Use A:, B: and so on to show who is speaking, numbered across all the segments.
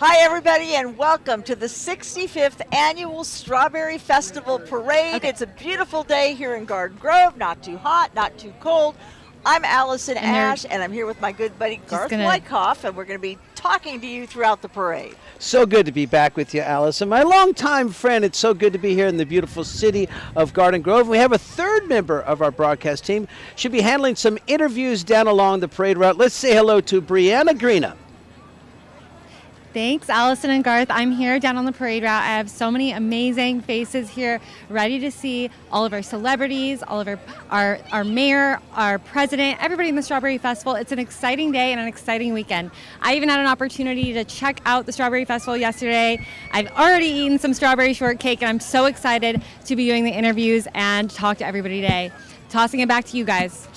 A: Hi, everybody, and welcome to the 65th Annual Strawberry Festival Parade.
B: Okay.
A: It's a beautiful day here in Garden Grove, not too hot, not too cold. I'm Allison
B: And you're
A: Ash, and I'm here with my good buddy Garth
B: gonna-
A: Wyckoff, and we're going to be talking to you throughout the parade.
C: So good to be back with you, Allison. My longtime friend, it's so good to be here in the beautiful city of Garden Grove. We have a third member of our broadcast team. She'll be handling some interviews down along the parade route. Let's say hello to Brianna Greena.
B: Thanks, Allison and Garth. I'm here down on the parade route. I have so many amazing faces here, ready to see all of our celebrities, all of our mayor, our president, everybody in the Strawberry Festival. It's an exciting day and an exciting weekend. I even had an opportunity to check out the Strawberry Festival yesterday. I've already eaten some strawberry shortcake, and I'm so excited to be doing the interviews and talk to everybody today. Tossing it back to you guys.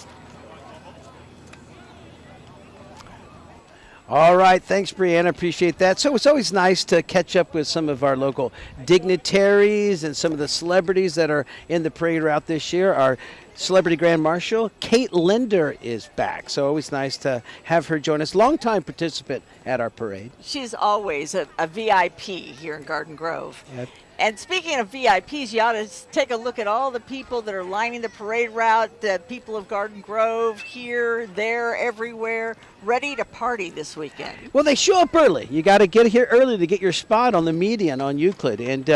C: All right, thanks, Brianna. Appreciate that. So it's always nice to catch up with some of our local dignitaries and some of the celebrities that are in the parade route this year. Our Celebrity Grand Marshal, Kate Linder, is back. So always nice to have her join us. Longtime participant at our parade.
A: She's always a VIP here in Garden Grove.
C: Yep.
A: And speaking of VIPs, you ought to take a look at all the people that are lining the parade route, the people of Garden Grove, here, there, everywhere, ready to party this weekend.
C: Well, they show up early. You got to get here early to get your spot on the median on Euclid. And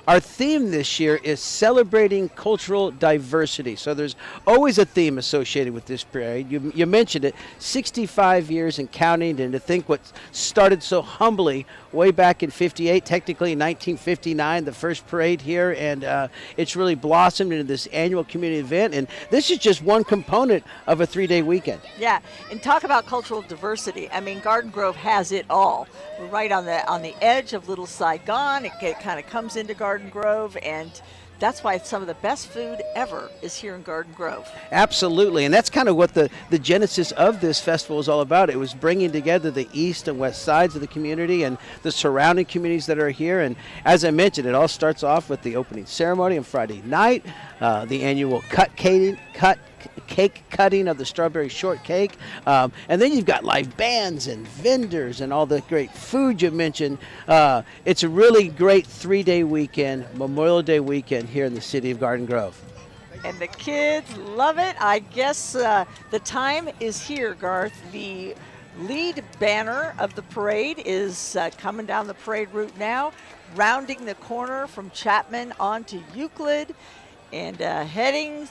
C: our theme this year is celebrating cultural diversity. So there's always a theme associated with this parade. You mentioned it, 65 years and counting, and to think what started so humbly way back in 58, technically in 1959, the first parade here, and it's really blossomed into this annual community event. And this is just one component of a 3-day weekend.
A: Yeah, and talk about cultural diversity. I mean, Garden Grove has it all. We're right on the edge of Little Saigon. It kind of comes into Garden Grove, and that's why some of the best food ever is here in Garden Grove.
C: Absolutely, and that's kind of what the genesis of this festival is all about. It was bringing together the east and west sides of the community and the surrounding communities that are here. And as I mentioned, it all starts off with the opening ceremony on Friday night, the annual cake cutting of the strawberry shortcake, and then you've got live bands and vendors and all the great food you mentioned. It's a really great 3-day weekend, Memorial Day weekend here in the city of Garden Grove.
A: And the kids love it. I guess the time is here, Garth. The lead banner of the parade is coming down the parade route now, rounding the corner from Chapman onto Euclid and heading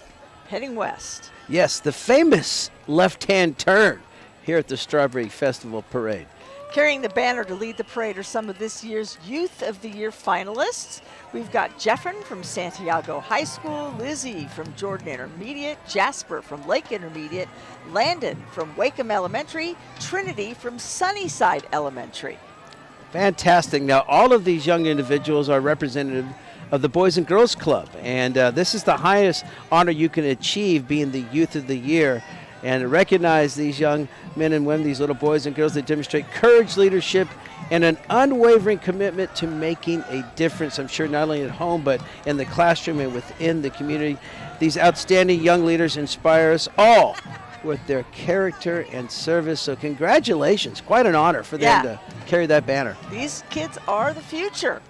A: west.
C: Yes, the famous left-hand turn here at the Strawberry Festival Parade.
A: Carrying the banner to lead the parade are some of this year's Youth of the Year finalists. We've got Jeffrin from Santiago High School, Lizzie from Jordan Intermediate, Jasper from Lake Intermediate, Landon from Wakeham Elementary, Trinity from Sunnyside Elementary.
C: Fantastic. Now, all of these young individuals are representative of the Boys and Girls Club, and this is the highest honor you can achieve, being the Youth of the Year, and recognize these young men and women, these little boys and girls that demonstrate courage, leadership, and an unwavering commitment to making a difference, I'm sure not only at home but in the classroom and within the community. These outstanding young leaders inspire us all with their character and service, so congratulations. Quite an honor for them to carry that banner.
A: These kids are the future.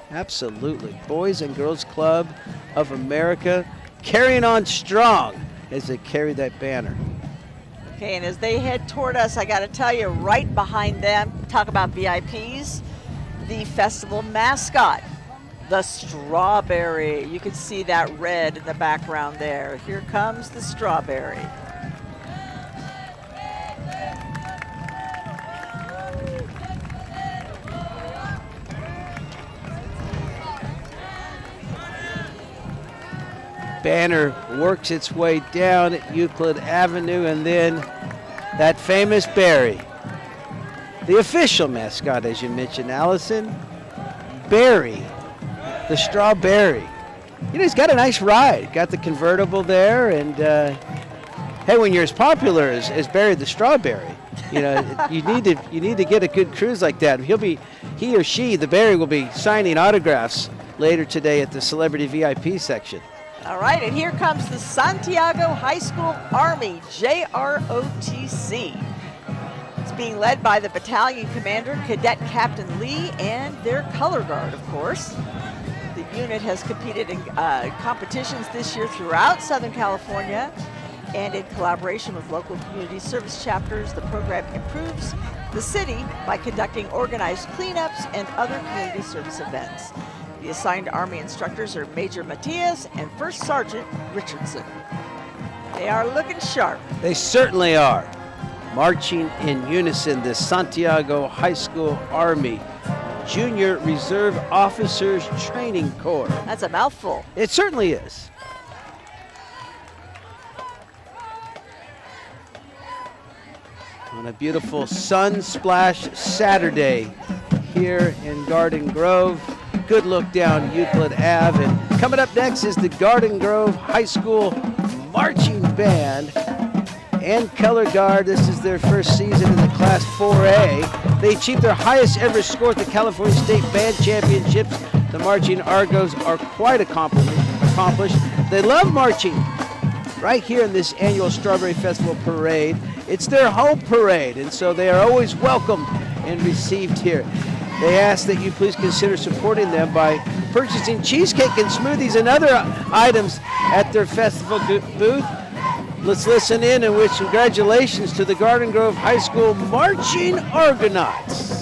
C: Absolutely. Boys and Girls Club of America carrying on strong as they carry that banner.
A: Okay, and as they head toward us, I got to tell you, right behind them, talk about VIPs, the festival mascot, the strawberry. You can see that red in the background there. Here comes the strawberry.
C: Banner works its way down Euclid Avenue, and then that famous berry. The official mascot, as you mentioned, Allison, Barry, the strawberry. You know, he's got a nice ride. Got the convertible there, and hey, when you're as popular as Barry the strawberry, you know, you need to get a good cruise like that. He or she, the Barry, will be signing autographs later today at the Celebrity VIP section.
A: All right, and here comes the Santiago High School Army, JROTC. It's being led by the battalion commander, Cadet Captain Lee, and their color guard, of course. The unit has competed in competitions this year throughout Southern California, and in collaboration with local community service chapters, the program improves the city by conducting organized cleanups and other community service events. The assigned Army instructors are Major Matias and First Sergeant Richardson. They are looking sharp.
C: They certainly are. Marching in unison, the Santiago High School Army Junior Reserve Officers Training Corps.
A: That's a mouthful.
C: It certainly is. On a beautiful sun-splashed Saturday here in Garden Grove. Good look down Euclid Ave. And coming up next is the Garden Grove High School Marching Band and Color Guard. This is their first season in the Class 4A. They achieved their highest ever score at the California State Band Championships. The Marching Argos are quite accomplished. They love marching right here in this annual Strawberry Festival Parade. It's their home parade, and so they are always welcomed and received here. They ask that you please consider supporting them by purchasing cheesecake and smoothies and other items at their festival booth. Let's listen in and wish congratulations to the Garden Grove High School Marching Argonauts.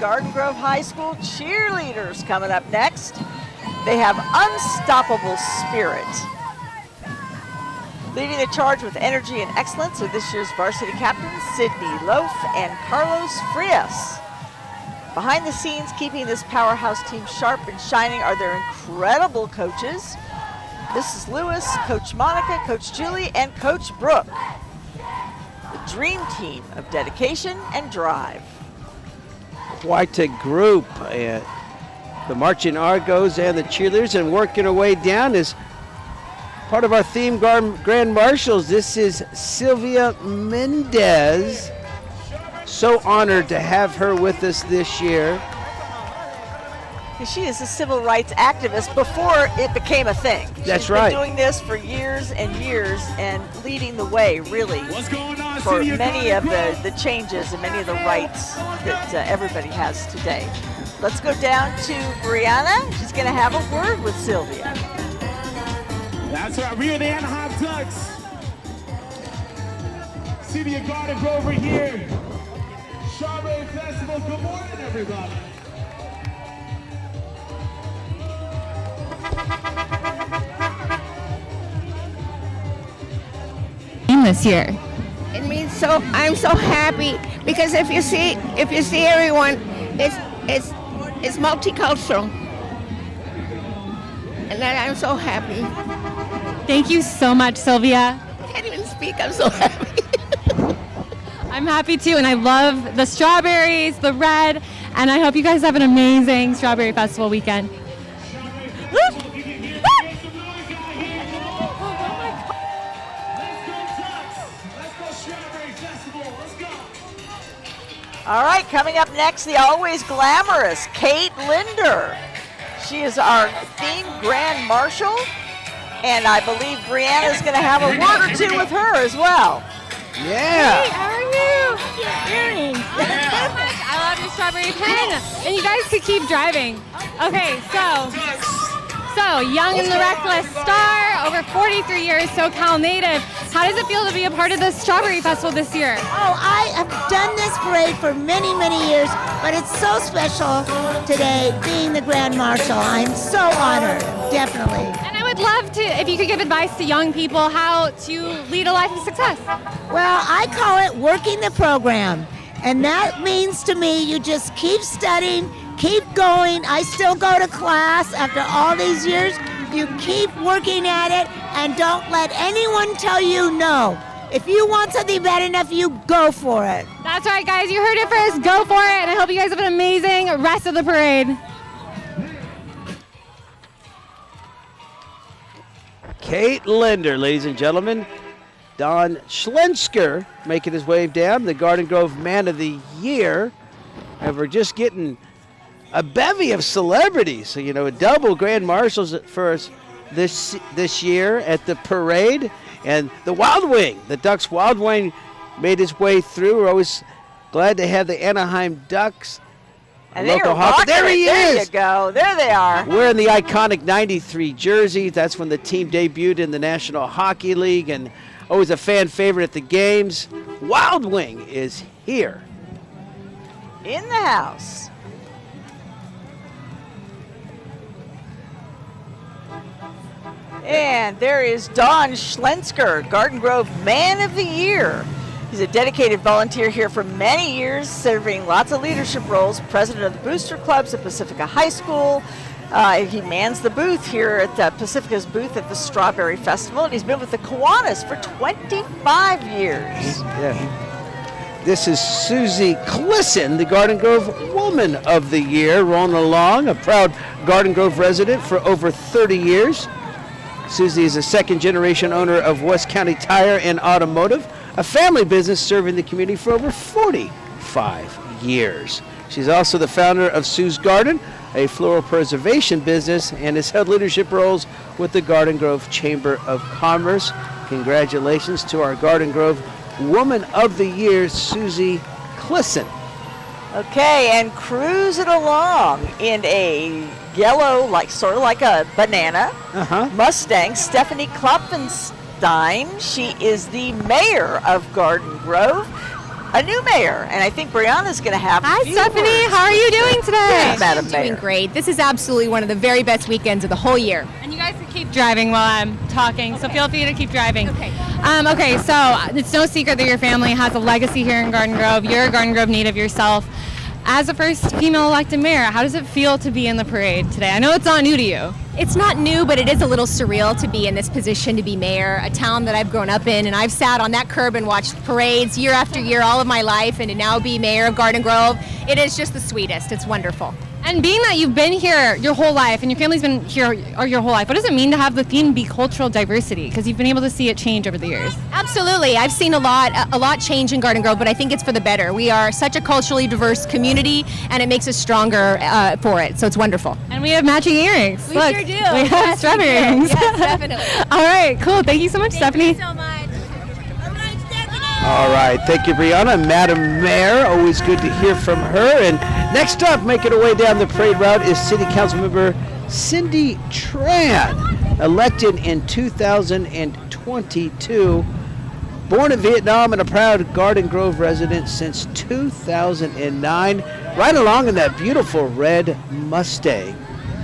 A: Garden Grove High School cheerleaders coming up next. They have unstoppable spirit. Leading the charge with energy and excellence are this year's varsity captains, Sydney Loaf and Carlos Frias. Behind the scenes, keeping this powerhouse team sharp and shining are their incredible coaches, Mrs. Lewis, Coach Monica, Coach Julie, and Coach Brooke. The dream team of dedication and drive.
C: Quite a group. The Marching Argos and the cheerleaders, and working our way down is part of our theme Grand Marshals. This is Sylvia Mendez. So honored to have her with us this year.
A: She is a civil rights activist before it became a thing.
C: That's right.
A: She's been doing this for years and years and leading the way, really, for many of the changes and many of the rights that everybody has today. Let's go down to Brianna. She's going to have a word with Sylvia.
D: That's right. We are the Anaheim Ducks. City of Garden Grove over here. Strawberry Festival. Good morning, everybody.
B: This year.
E: It means so. I'm so happy because if you see everyone, it's multicultural, and that I'm so happy.
B: Thank you so much, Sylvia.
E: I can't even speak. I'm so happy.
B: I'm happy too, and I love the strawberries, the red, and I hope you guys have an amazing Strawberry Festival weekend.
A: All right, coming up next, the always glamorous Kate Linder. She is our theme Grand Marshal, and I believe Brianna's going to have a word or two with her as well.
C: Yeah.
B: Hey, how are you? Good. I love your strawberry pen, and you guys could keep driving. Okay, so Young and the Reckless Star over 43 years, SoCal native. How does it feel to be a part of the Strawberry Festival this year?
F: Oh, I have done this parade for many, many years, but it's so special today being the Grand Marshal. I'm so honored, definitely.
B: And I would love to, if you could give advice to young people how to lead a life of success.
F: Well, I call it working the program. And that means to me you just keep studying, keep going. I still go to class after all these years. You keep working at it and don't let anyone tell you no. If you want something bad enough, you go for it.
B: That's right, guys. You heard it first. Go for it. And I hope you guys have an amazing rest of the parade.
C: Kate Linder, ladies and gentlemen. Don Schlensker making his way down, the Garden Grove Man of the Year. And we're just getting a bevy of celebrities. So, a double Grand Marshals for us this year at the parade. And the Wild Wing, the Ducks Wild Wing made his way through. We're always glad to have the Anaheim Ducks.
A: And they
C: local
A: are
C: hockey.
A: rocking
C: There he
A: it. There
C: is.
A: you go. There they are.
C: Wearing the iconic 93 jersey. That's when the team debuted in the National Hockey League and always a fan favorite at the games. Wild Wing is here.
A: In the house. And there is Don Schlensker, Garden Grove Man of the Year. He's a dedicated volunteer here for many years, serving lots of leadership roles, president of the booster clubs at Pacifica High School. He mans the booth here at Pacifica's booth at the Strawberry Festival, and he's been with the Kiwanis for 25 years.
C: Yeah. This is Susie Clisson, the Garden Grove Woman of the Year, rolling along, a proud Garden Grove resident for over 30 years. Susie is a second-generation owner of West County Tire and Automotive, a family business serving the community for over 45 years. She's also the founder of Sue's Garden, a floral preservation business, and has held leadership roles with the Garden Grove Chamber of Commerce. Congratulations to our Garden Grove Woman of the Year, Susie Clisson.
A: Okay, and cruising along in a yellow, sort of like a banana, Mustang, Stephanie Klopfenstein. She is the mayor of Garden Grove, a new mayor, and I think Brianna's going to have
B: Hi,
A: a few
B: Stephanie.
A: words.
B: How are you doing today?
A: Yes, Madam
G: Doing
A: Mayor.
G: great. This is absolutely one of the very best weekends of the whole year.
B: And you guys can keep driving while I'm talking, so feel free to keep driving.
G: Okay.
B: Okay, so it's no secret that your family has a legacy here in Garden Grove. You're a Garden Grove native yourself. As the first female elected mayor, how does it feel to be in the parade today? I know it's not new to you.
G: It's not new, but it is a little surreal to be in this position, to be mayor, a town that I've grown up in, and I've sat on that curb and watched parades year after year all of my life, and to now be mayor of Garden Grove, it is just the sweetest. It's wonderful.
B: And being that you've been here your whole life and your family's been here your whole life, what does it mean to have the theme be cultural diversity? Because you've been able to see it change over the years.
G: Absolutely. I've seen a lot change in Garden Grove, but I think it's for the better. We are such a culturally diverse community, and it makes us stronger for it, so it's wonderful.
B: And we have matching earrings.
G: We
B: Look,
G: sure do.
B: We have
G: Yes,
B: strawberry
G: we do.
B: earrings.
G: Yes, definitely.
B: All right, cool. Thank you so much, Stephanie.
G: Thank you so much.
C: All right, thank you, Brianna. Madam Mayor, always good to hear from her. And next up, making her way down the parade route is City Council Member Cindy Tran, elected in 2022. Born in Vietnam and a proud Garden Grove resident since 2009. Right along in that beautiful red Mustang,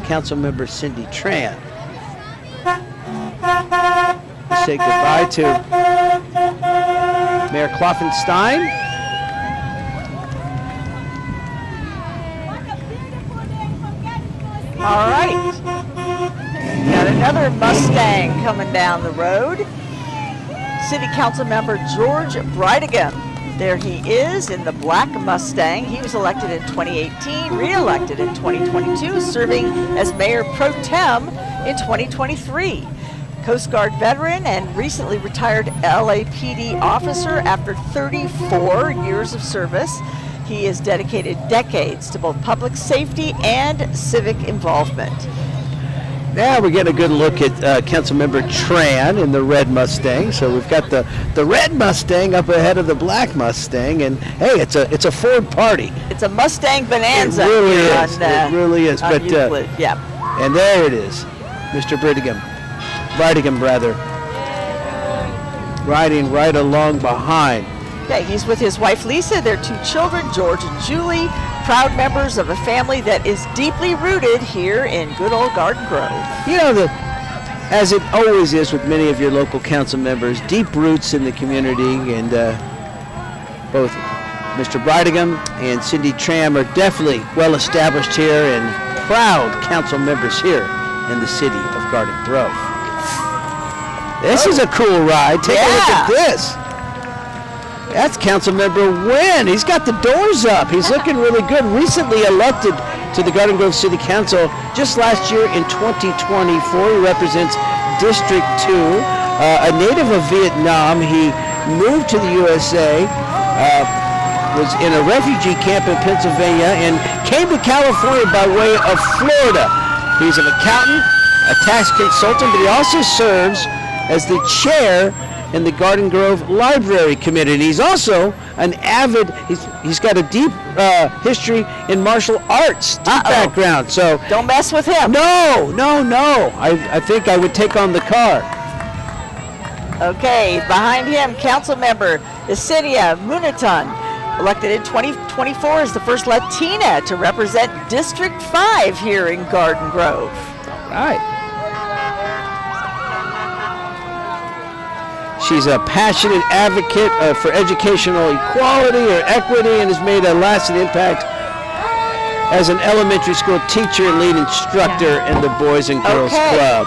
C: Council Member Cindy Tran. Say goodbye to Mayor Klopfenstein.
A: All right. Got another Mustang coming down the road. City Council Member George Brightigam. There he is in the black Mustang. He was elected in 2018, re-elected in 2022, serving as Mayor Pro Tem in 2023. Coast Guard veteran and recently retired LAPD officer after 34 years of service. He has dedicated decades to both public safety and civic involvement.
C: Now we're getting a good look at Councilmember Tran in the red Mustang. So we've got the red Mustang up ahead of the black Mustang, and hey, it's a Ford party.
A: It's a Mustang bonanza.
C: It really
A: here
C: is.
A: On,
C: It really is.
A: on
C: But
A: Euclid. Yeah.
C: and there it is, Mr. Brigham. Brightingham, rather, riding right along behind.
A: Yeah, he's with his wife Lisa, their 2 children, George and Julie, proud members of a family that is deeply rooted here in good old Garden Grove.
C: You know, as it always is with many of your local council members, deep roots in the community, and both Mr. Brightingham and Cindy Tram are definitely well established here and proud council members here in the city of Garden Grove. This is a cool ride. Take a look at this. That's Councilmember Wynn. He's got the doors up. He's looking really good. Recently elected to the Garden Grove City Council just last year in 2024. He represents District 2. A native of Vietnam, he moved to the USA, was in a refugee camp in Pennsylvania, and came to California by way of Florida. He's an accountant, a tax consultant, but he also serves as the chair in the Garden Grove Library Committee. And he's also an avid, he's got a deep history in martial arts, deep background. So
A: don't mess with him.
C: No. I think I would take on the car.
A: Okay, behind him, council member Yesenia Munatan, elected in 2024 as the first Latina to represent District 5 here in Garden Grove.
C: All right. She's a passionate advocate for educational equality or equity, and has made a lasting impact as an elementary school teacher and lead instructor in the Boys and Girls Club.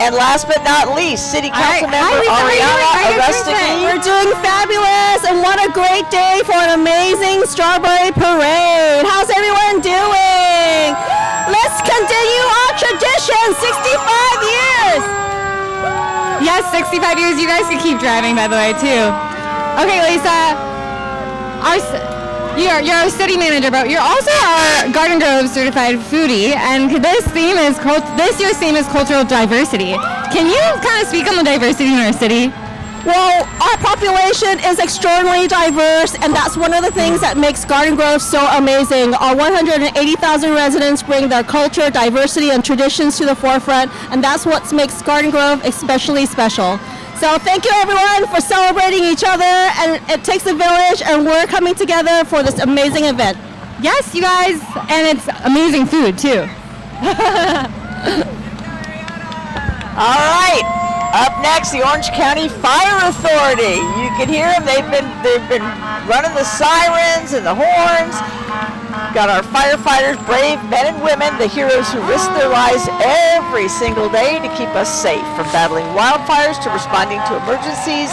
A: And last but not least, City Council member Ariana Arrestigui.
H: We're doing fabulous, and what a great day for an amazing strawberry parade. How's everyone doing? Let's continue our tradition, 65 years.
B: Yes, 65 years. You guys can keep driving, by the way, too. Okay, Lisa, you're our city manager, but you're also our Garden Grove certified foodie, and this year's theme is cultural diversity. Can you kind of speak on the diversity in our city?
H: Well, our population is extraordinarily diverse, and that's one of the things that makes Garden Grove so amazing. Our 180,000 residents bring their culture, diversity, and traditions to the forefront, and that's what makes Garden Grove especially special. So thank you, everyone, for celebrating each other, and it takes a village, and we're coming together for this amazing event.
B: Yes, you guys, and it's amazing food, too.
A: All right. Up next, the Orange County Fire Authority. You can hear them. They've been running the sirens and the horns. Got our firefighters, brave men and women, the heroes who risk their lives every single day to keep us safe, from battling wildfires to responding to emergencies.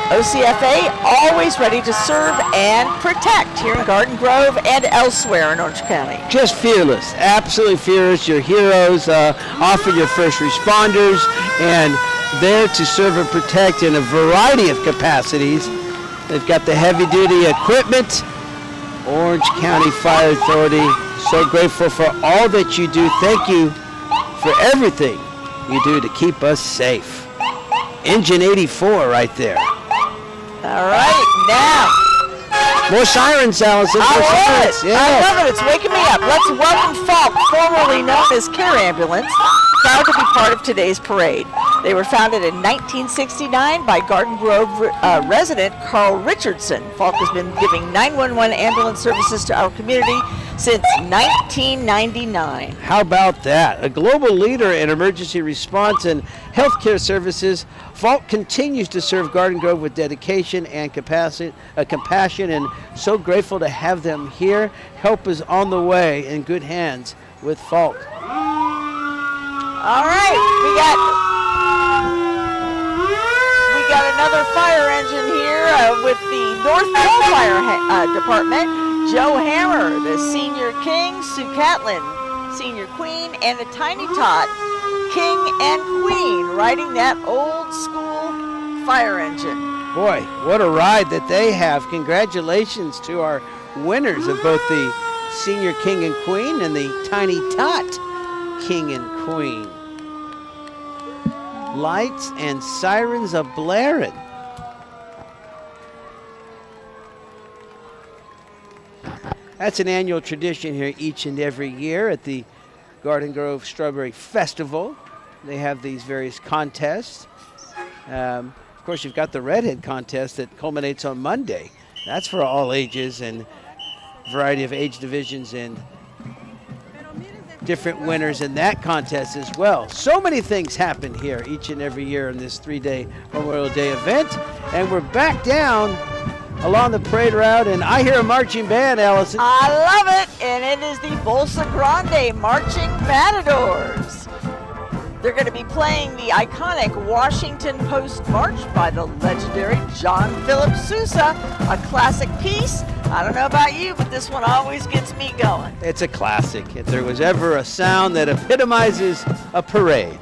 A: OCFA always ready to serve and protect here in Garden Grove and elsewhere in Orange County.
C: Just fearless, absolutely fearless. Your heroes, often your first responders, and there to serve and protect in a variety of capacities. They've got the heavy-duty equipment. Orange County Fire Authority, so grateful for all that you do. Thank you for everything you do to keep us safe. Engine 84 right there.
A: All right, now.
C: More sirens, Allison.
A: I
C: More
A: love it.
C: sirens. Yeah.
A: I love it. It's waking me up. Let's welcome Falk, formerly known as Care Ambulance, proud to be part of today's parade. They were founded in 1969 by Garden Grove resident Carl Richardson. Falk has been giving 911 ambulance services to our community since 1999.
C: How about that? A global leader in emergency response and healthcare services, Falk continues to serve Garden Grove with dedication and compassion, and so grateful to have them here. Help is on the way, in good hands with Falk.
A: All right, we got another fire engine here with the North Pole Fire Department. Joe Hammer, the senior king, Sue Catlin, senior queen, and a tiny tot, king and queen, riding that old school fire engine.
C: Boy, what a ride that they have. Congratulations to our winners of both the senior king and queen and the tiny tot king and queen. Lights and sirens a-blaring. That's an annual tradition here each and every year at the Garden Grove Strawberry Festival. they have these various contests. Of course, you've got the redhead contest that culminates on Monday. That's for all ages and variety of age divisions and different winners in that contest as well. So many things happen here each and every year in this 3-day Memorial Day event. And we're back down along the parade route, and I hear a marching band, Allison.
A: I love it, and it is the Bolsa Grande Marching Matadors. They're going to be playing the iconic Washington Post March by the legendary John Philip Sousa, a classic piece. I don't know about you, but this one always gets me going.
C: It's a classic. If there was ever a sound that epitomizes a parade.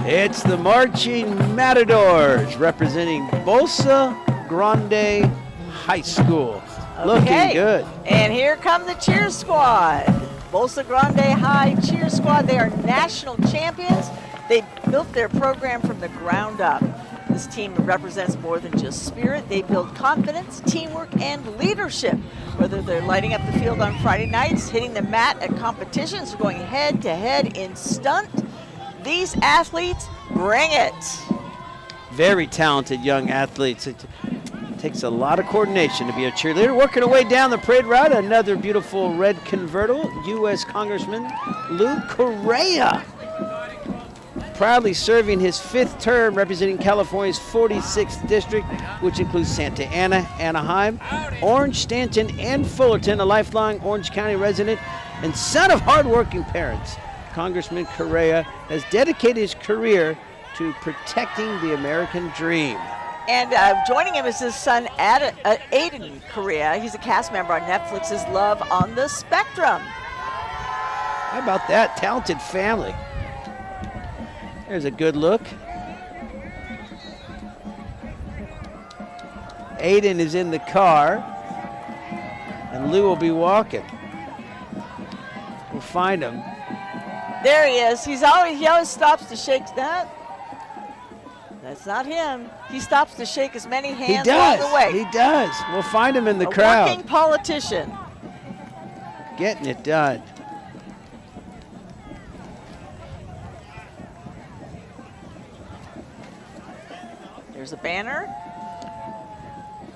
C: It's the Marching Matadors representing Bolsa Grande High School. Looking good.
A: And here come the cheer squad. Bolsa Grande High cheer squad. They are national champions. They built their program from the ground up. This team represents more than just spirit. They build confidence, teamwork, and leadership. Whether they're lighting up the field on Friday nights, hitting the mat at competitions, or going head-to-head in stunt, these athletes bring it.
C: Very talented young athletes. It takes a lot of coordination to be a cheerleader. Working our way down the parade route, another beautiful red convertible, U.S. Congressman Lou Correa. Proudly serving his 5th term representing California's 46th district, which includes Santa Ana, Anaheim, Orange, Stanton, and Fullerton, a lifelong Orange County resident and son of hardworking parents. Congressman Correa has dedicated his career to protecting the American dream.
A: And joining him is his son, Aiden Correa. He's a cast member on Netflix's Love on the Spectrum.
C: How about that talented family? There's a good look. Aiden is in the car, and Lou will be walking. We'll find him.
A: There he is. He always stops to shake that. That's not him. He stops to shake as many hands along the way.
C: He does. We'll find him in the
A: A
C: crowd.
A: working politician.
C: Getting it done.
A: There's a banner.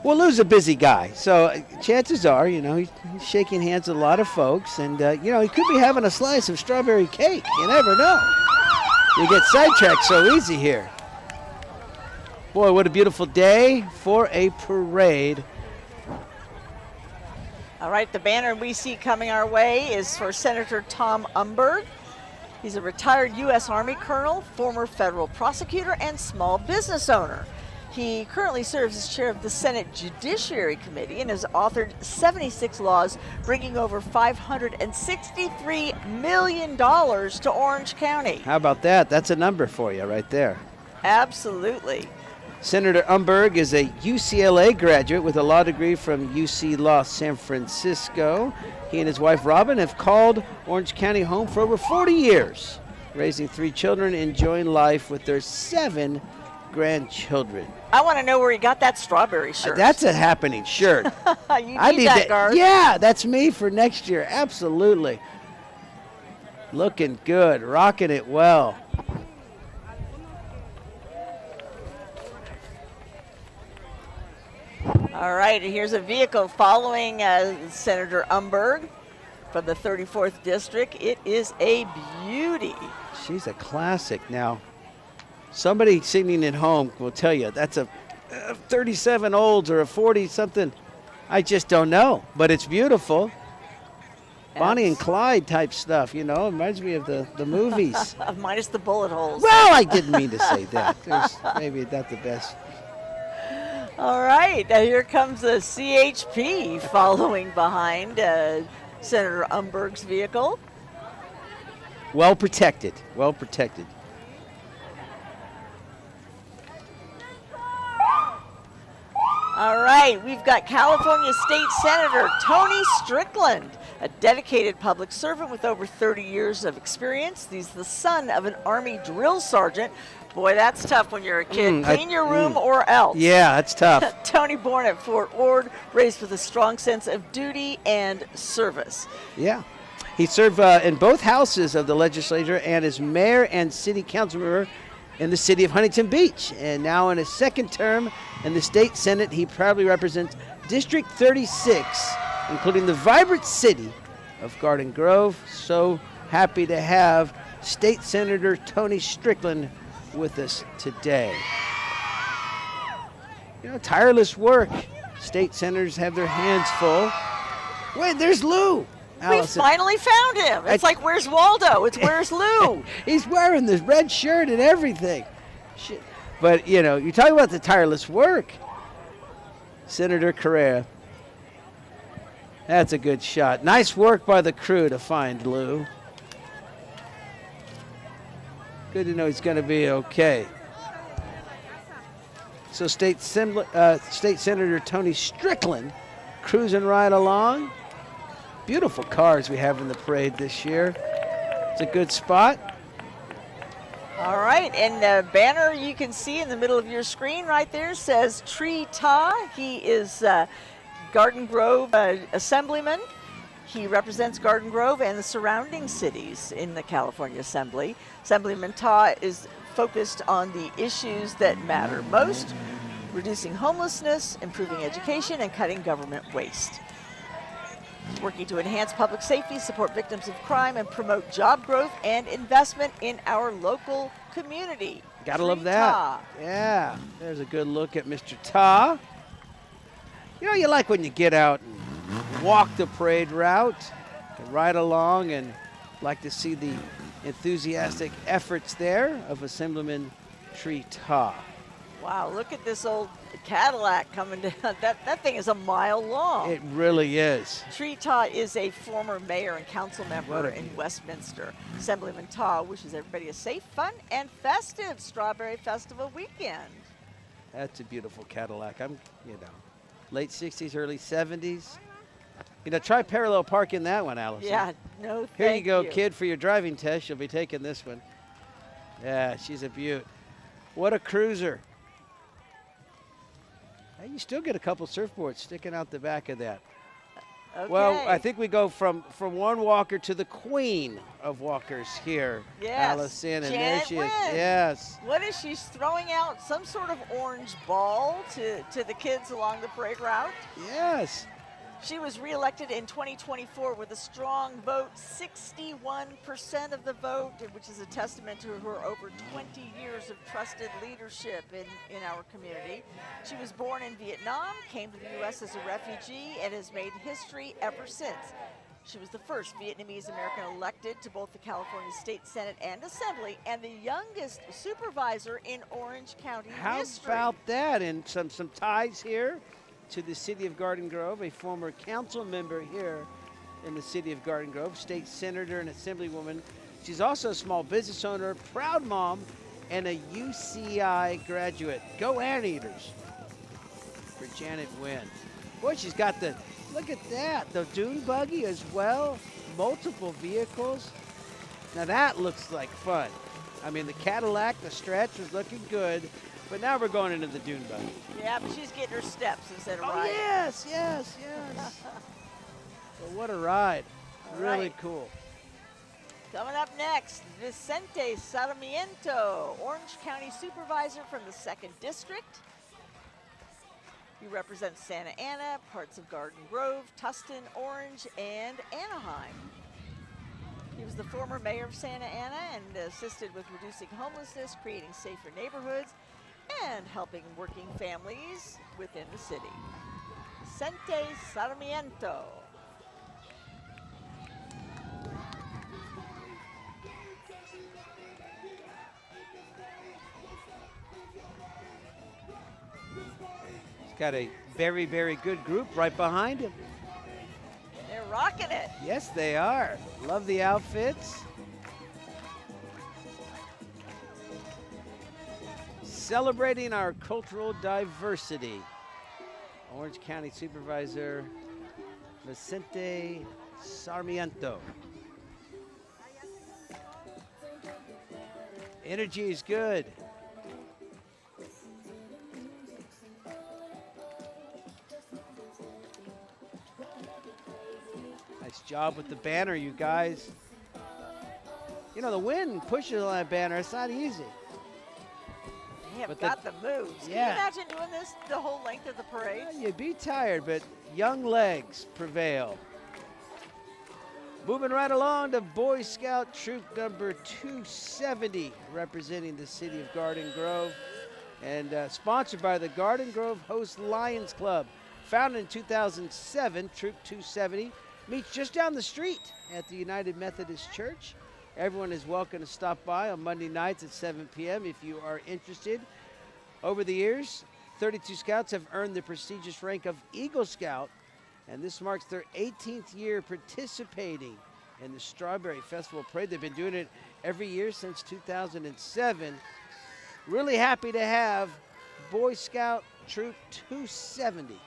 C: Well, Lou's a busy guy, so chances are, he's shaking hands with a lot of folks, and, he could be having a slice of strawberry cake. You never know. You get sidetracked so easy here. Boy, what a beautiful day for a parade.
A: All right, the banner we see coming our way is for Senator Tom Umberg. He's a retired U.S. Army colonel, former federal prosecutor, and small business owner. He currently serves as chair of the Senate Judiciary Committee and has authored 76 laws bringing over $563 million to Orange County.
C: How about that? That's a number for you right there.
A: Absolutely.
C: Senator Umberg is a UCLA graduate with a law degree from UC Law San Francisco. He and his wife Robin have called Orange County home for over 40 years, raising 3 children, enjoying life with their 7 grandchildren.
A: I want to know where he got that strawberry shirt.
C: That's a happening shirt.
A: You need that, Garth.
C: Yeah, that's me for next year. Absolutely. Looking good, rocking it well.
A: All right, and here's a vehicle following Senator Umberg. from the 34th District. It is a beauty.
C: She's a classic. Now, somebody sitting at home will tell you that's a 37 olds or a 40 something. I just don't know, but it's beautiful. Bonnie and Clyde type stuff, you know, reminds me of the movies.
A: Minus the bullet holes.
C: Well, I didn't mean to say that. There's maybe not the best.
A: All right, now here comes the CHP following behind Senator Umberg's vehicle.
C: Well protected, well protected.
A: All right, we've got California State Senator Tony Strickland, a dedicated public servant with over 30 years of experience. He's the son of an Army drill sergeant. Boy, that's tough when you're a kid. Clean your room or else.
C: Yeah, that's tough.
A: Tony, born at Fort Ord, raised with a strong sense of duty and service.
C: Yeah. He served in both houses of the legislature and as mayor and city council member in the city of Huntington Beach. And now in his second term in the state senate, he proudly represents District 36, including the vibrant city of Garden Grove. So happy to have State Senator Tony Strickland with us today. You know, tireless work. State senators have their hands full. Wait, there's Lou. Allison.
A: We finally found him. It's like, where's Waldo? It's where's Lou?
C: He's wearing this red shirt and everything. Shit. But, you know, you're talking about the tireless work. Senator Correa. That's a good shot. Nice work by the crew to find Lou. Good to know he's going to be okay. So State Senator Tony Strickland cruising right along. Beautiful cars we have in the parade this year. It's a good spot.
A: All right, and the banner you can see in the middle of your screen right there says Tree Ta. He is Garden Grove Assemblyman. He represents Garden Grove and the surrounding cities in the California Assembly. Assemblyman Ta is focused on the issues that matter most: reducing homelessness, improving education, and cutting government waste. Working to enhance public safety, support victims of crime, and promote job growth and investment in our local community.
C: Gotta love that.
A: Ta.
C: Yeah, there's a good look at Mr. Ta. You know, you like when you get out and walk the parade route, and ride along, and like to see the enthusiastic efforts there of Assemblyman Tree Ta.
A: Wow, look at this old Cadillac coming down. That thing is a mile long.
C: It really is.
A: Tree Ta is a former mayor and council member in Westminster. Assemblyman Ta wishes everybody a safe, fun, and festive Strawberry Festival weekend.
C: That's a beautiful Cadillac. I'm, you know, late 60s, early 70s. You know, try parallel parking that one, Allison.
A: Yeah, no,
C: Here
A: thank
C: you go, kid, for your driving test. You'll be taking this one. Yeah, she's a beaut. What a cruiser. Hey, you still get a couple surfboards sticking out the back of that.
A: Okay.
C: Well, I think we go from one walker to the queen of walkers here,
A: Yes,
C: Allison, and
A: Janet
C: there she is.
A: Wynn.
C: Yes.
A: What is she throwing out? Some sort of orange ball to the kids along the parade route?
C: Yes.
A: She was reelected in 2024 with a strong vote, 61% of the vote, which is a testament to her over 20 years of trusted leadership in our community. She was born in Vietnam, came to the U.S. as a refugee, and has made history ever since. She was the first Vietnamese American elected to both the California State Senate and Assembly, and the youngest supervisor in Orange County history.
C: How about that? And some ties here to the city of Garden Grove, a former council member here in the city of Garden Grove, state senator and assemblywoman. She's also a small business owner, proud mom, and a UCI graduate. Go Anteaters for Janet Wynn. Boy, she's got look at that, the dune buggy as well, multiple vehicles. Now that looks like fun. I mean, the Cadillac, the stretch was looking good. But now we're going into the dune buggy.
A: Yeah, but she's getting her steps instead of
C: Oh,
A: riding.
C: yes. Well, what a ride. Really
A: right.
C: cool.
A: Coming up next, Vicente Sarmiento, Orange County Supervisor from the 2nd District. He represents Santa Ana, parts of Garden Grove, Tustin, Orange, and Anaheim. He was the former mayor of Santa Ana and assisted with reducing homelessness, creating safer neighborhoods, and helping working families within the city. Vicente Sarmiento.
C: He's got a very, very good group right behind him.
A: They're rocking it.
C: Yes, they are. Love the outfits. Celebrating our cultural diversity. Orange County Supervisor Vicente Sarmiento. Energy is good. Nice job with the banner, you guys. You know, the wind pushes on that banner. It's not easy.
A: They have
C: But
A: got the moves.
C: yeah.
A: Can you imagine doing this the whole length of the parade?
C: You'd be tired, but young legs prevail. Moving right along to Boy Scout Troop number 270, representing the city of Garden Grove, and sponsored by the Garden Grove Host Lions Club. Founded in 2007, Troop 270 meets just down the street at the United Methodist Church. Everyone is welcome to stop by on Monday nights at 7 p.m. if you are interested. Over the years, 32 Scouts have earned the prestigious rank of Eagle Scout, and this marks their 18th year participating in the Strawberry Festival Parade. They've been doing it every year since 2007. Really happy to have Boy Scout Troop 270.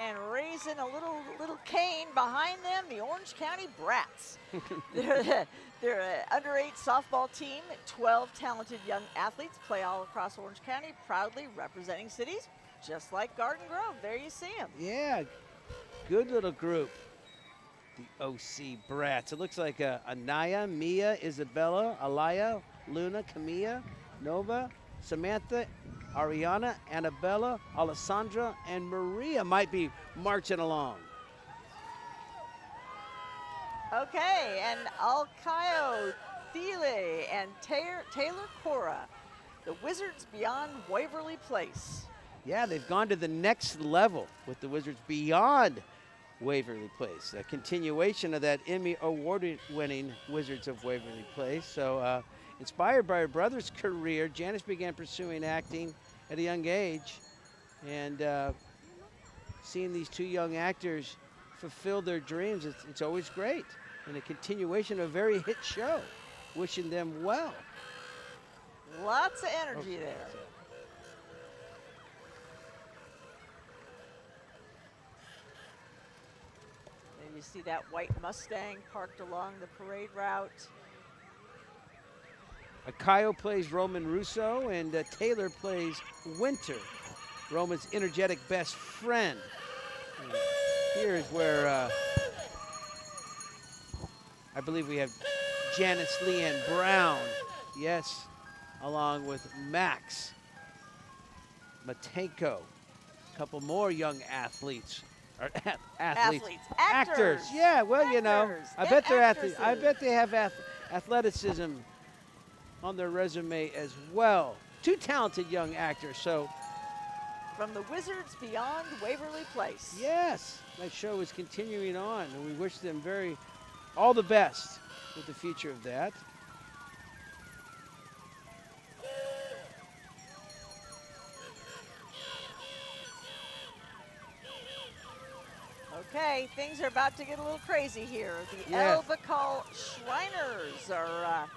A: And raising a little cane behind them, the Orange County Brats. They're an under-8 softball team. 12 talented young athletes play all across Orange County, proudly representing cities just like Garden Grove. There you see them.
C: Yeah, good little group. The OC Brats. It looks like Anaya, Mia, Isabella, Alaya, Luna, Camilla, Nova, Samantha, Ariana, Annabella, Alessandra, and Maria might be marching along.
A: Okay, and Alcayo, Thiele, and Taylor Cora, the Wizards beyond Waverly Place.
C: Yeah, they've gone to the next level with the Wizards beyond Waverly Place. A continuation of that Emmy Award-winning Wizards of Waverly Place. So inspired by her brother's career, Janice began pursuing acting at a young age. And seeing these two young actors fulfill their dreams, it's always great. And a continuation of a very hit show. Wishing them well.
A: Lots of energy there. You see that white Mustang parked along the parade route.
C: Akayo plays Roman Russo, and Taylor plays Winter, Roman's energetic best friend. And here is where I believe we have Janice Leanne Brown, yes, along with Max Matenko. A couple more young athletes. Or athletes.
A: Actors.
C: Yeah, well, you know,
A: Actors.
C: I bet they're
A: Actresses.
C: athletes. I bet they have athleticism on their resume as well. Two talented young actors. So,
A: From the Wizards beyond Waverly Place.
C: yes, that show is continuing on, and we wish them all the best with the future of that.
A: Okay, things are about to get a little crazy here. The
C: Yeah.
A: El Bacal Shriners are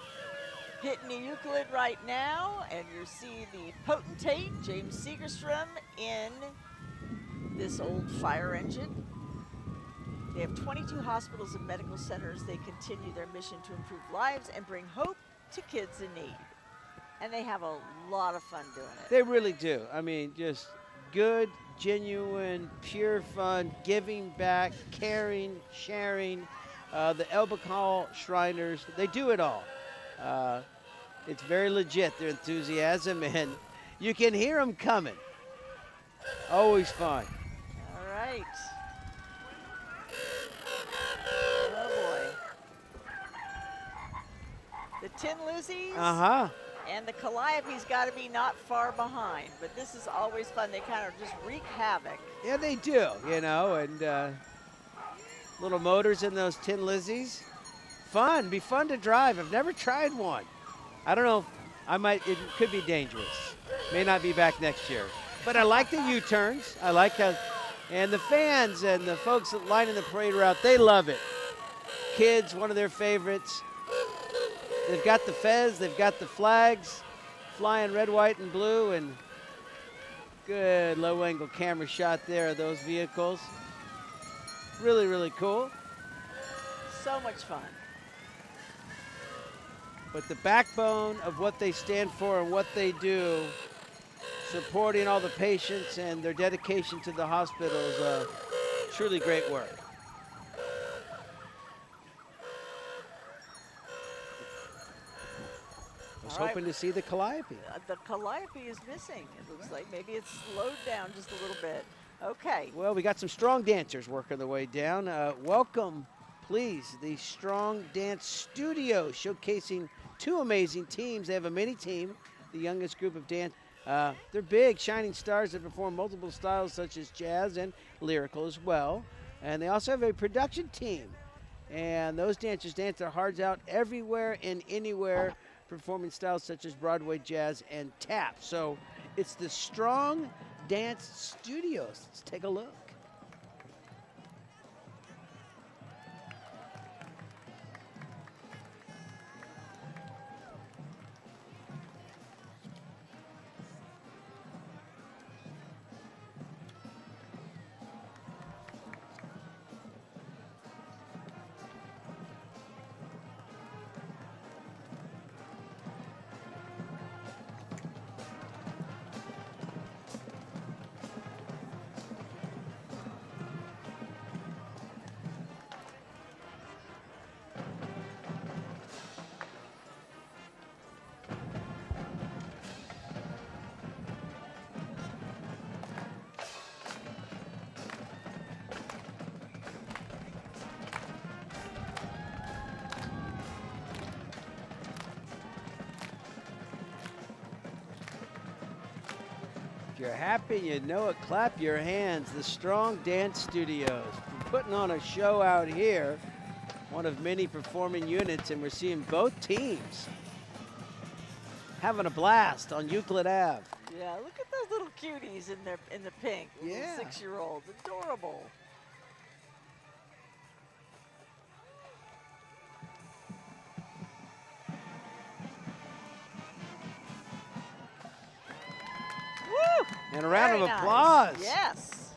A: hitting the Euclid right now, and you see the potentate, James Segerstrom, in this old fire engine. They have 22 hospitals and medical centers. They continue their mission to improve lives and bring hope to kids in need. And they have a lot of fun doing it.
C: They really do. I mean, just good, genuine, pure fun, giving back, caring, sharing. the Elbakal Shriners. They do it all. It's very legit, their enthusiasm, and you can hear them coming. Always fun.
A: All right. Oh, boy. The Tin Lizzies
C: Uh-huh.
A: and the Calliope's got to be not far behind, but this is always fun. They kind of just wreak havoc.
C: Yeah, they do, you know, and little motors in those Tin Lizzies. Fun, be fun to drive. I've never tried one. I don't know, it could be dangerous. May not be back next year. But I like the U-turns. I like how, and the fans and the folks that line in the parade route, they love it. Kids, one of their favorites. They've got the fez, they've got the flags, flying red, white, and blue, and good low-angle camera shot there of those vehicles. Really, really cool.
A: So much fun.
C: But the backbone of what they stand for and what they do, supporting all the patients and their dedication to the hospital is truly great work. I was hoping to see the Calliope.
A: The Calliope is missing. It looks like maybe it's slowed down just a little bit. Okay.
C: Well, we got some strong dancers working their way down. Welcome, please, the Strong Dance Studio, showcasing two amazing teams. They have a mini team, the youngest group of dance. They're big, shining stars that perform multiple styles such as jazz and lyrical as well. And they also have a production team. And those dancers dance their hearts out everywhere and anywhere, performing styles such as Broadway jazz and tap. So it's the Strong Dance Studios. Let's take a look. If you're happy, you know it, clap your hands. The Strong Dance Studios putting on a show out here, one of many performing units, and we're seeing both teams having a blast on Euclid Ave.
A: Yeah, look at those little cuties in the pink.
C: Yeah.
A: Little 6-year-olds, adorable. Woo!
C: And a round
A: Very
C: of
A: nice.
C: applause.
A: Yes.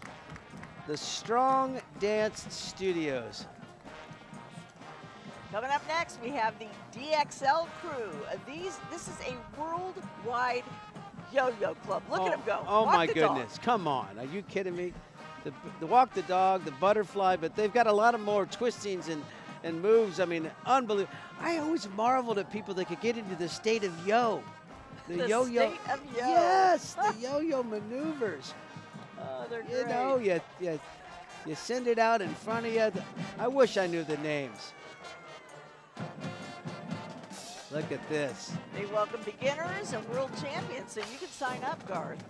C: The Strong Dance Studios.
A: Coming up next, we have the DXL crew. This is a worldwide yo-yo club. Look at them go.
C: Oh
A: Walk
C: my
A: the dog.
C: goodness, come on. Are you kidding me? The walk the dog, the butterfly, but they've got a lot of more twistings and moves. I mean, unbelievable. I always marveled at people that could get into the state of yo.
A: The
C: yo-yo.
A: state of yo.
C: Yes, the yo-yo maneuvers.
A: Oh, they're
C: You
A: great.
C: know, you send it out in front of you. I wish I knew the names. Look at this.
A: They welcome beginners and world champions, so you can sign up, Garth.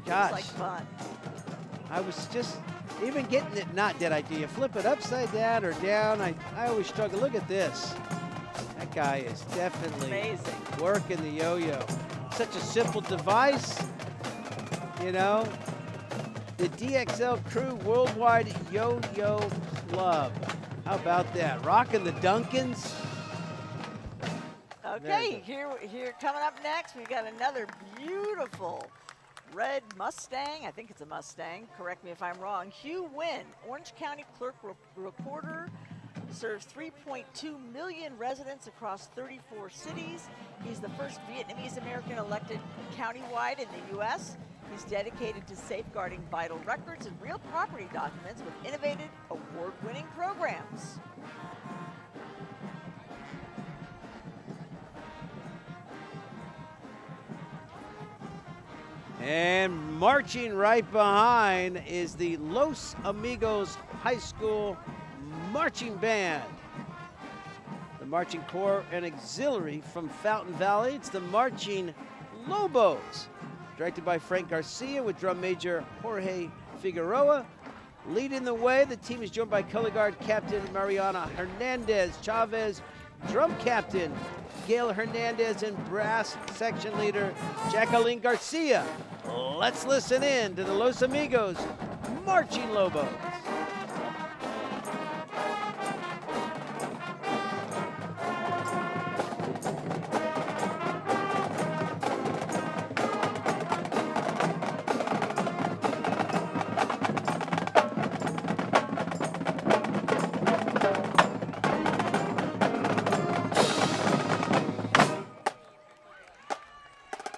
C: Gosh,
A: It's like fun.
C: I was just even getting it. Not did I? Do you flip it upside down or down? I always struggle. Look at this. That guy is definitely
A: Amazing.
C: working the yo-yo. Such a simple device, you know. The DXL Crew Worldwide Yo-Yo Club. How about that? Rocking the Duncans.
A: Okay, here coming up next, we've got another beautiful red Mustang. I think it's a Mustang. Correct me if I'm wrong. Hugh Nguyen, Orange County Clerk Recorder, serves 3.2 million residents across 34 cities. He's the first Vietnamese American elected countywide in the U.S. He's dedicated to safeguarding vital records and real property documents with innovative, award-winning programs.
C: And marching right behind is the Los Amigos High School Marching Band. The Marching Corps and Auxiliary from Fountain Valley. It's the Marching Lobos. Directed by Frank Garcia with drum major Jorge Figueroa. Leading the way, the team is joined by color guard captain Mariana Hernandez Chavez, drum captain Gail Hernandez, and brass section leader Jacqueline Garcia. Let's listen in to the Los Amigos Marching Lobos.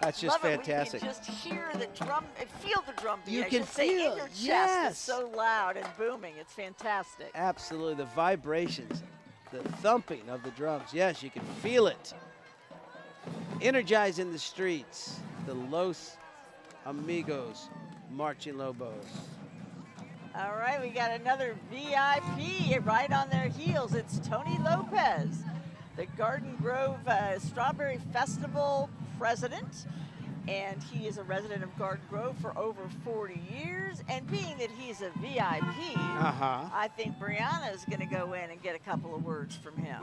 C: That's just
A: Love
C: fantastic.
A: It. We can just hear the drum, feel the drum beat.
C: You
A: I
C: can
A: should say,
C: feel
A: in your
C: it,
A: chest.
C: yes.
A: It's so loud and booming. It's fantastic.
C: Absolutely, the vibrations, the thumping of the drums. Yes, you can feel it. Energizing the streets, the Los Amigos Marching Lobos.
A: All right, we got another VIP right on their heels. It's Tony Lopez, the Garden Grove Strawberry Festival president, and he is a resident of Garden Grove for over 40 years. And being that he's a VIP, I think Brianna is going to go in and get a couple of words from him.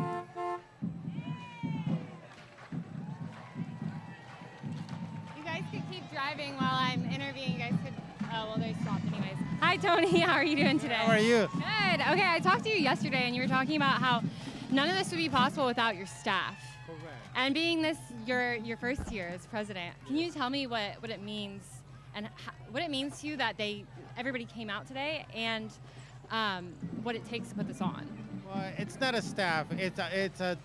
B: You guys could keep driving while I'm interviewing. You guys could, oh, well, they stopped anyways. Hi, Tony. How are you doing today?
I: How are you?
B: Good. Okay, I talked to you yesterday, and you were talking about how none of this would be possible without your staff.
I: Correct.
B: And being this your first year as president, can you tell me what it means and what it means to you that everybody came out today, and what it takes to put this on?
I: Well, it's not a staff. It's a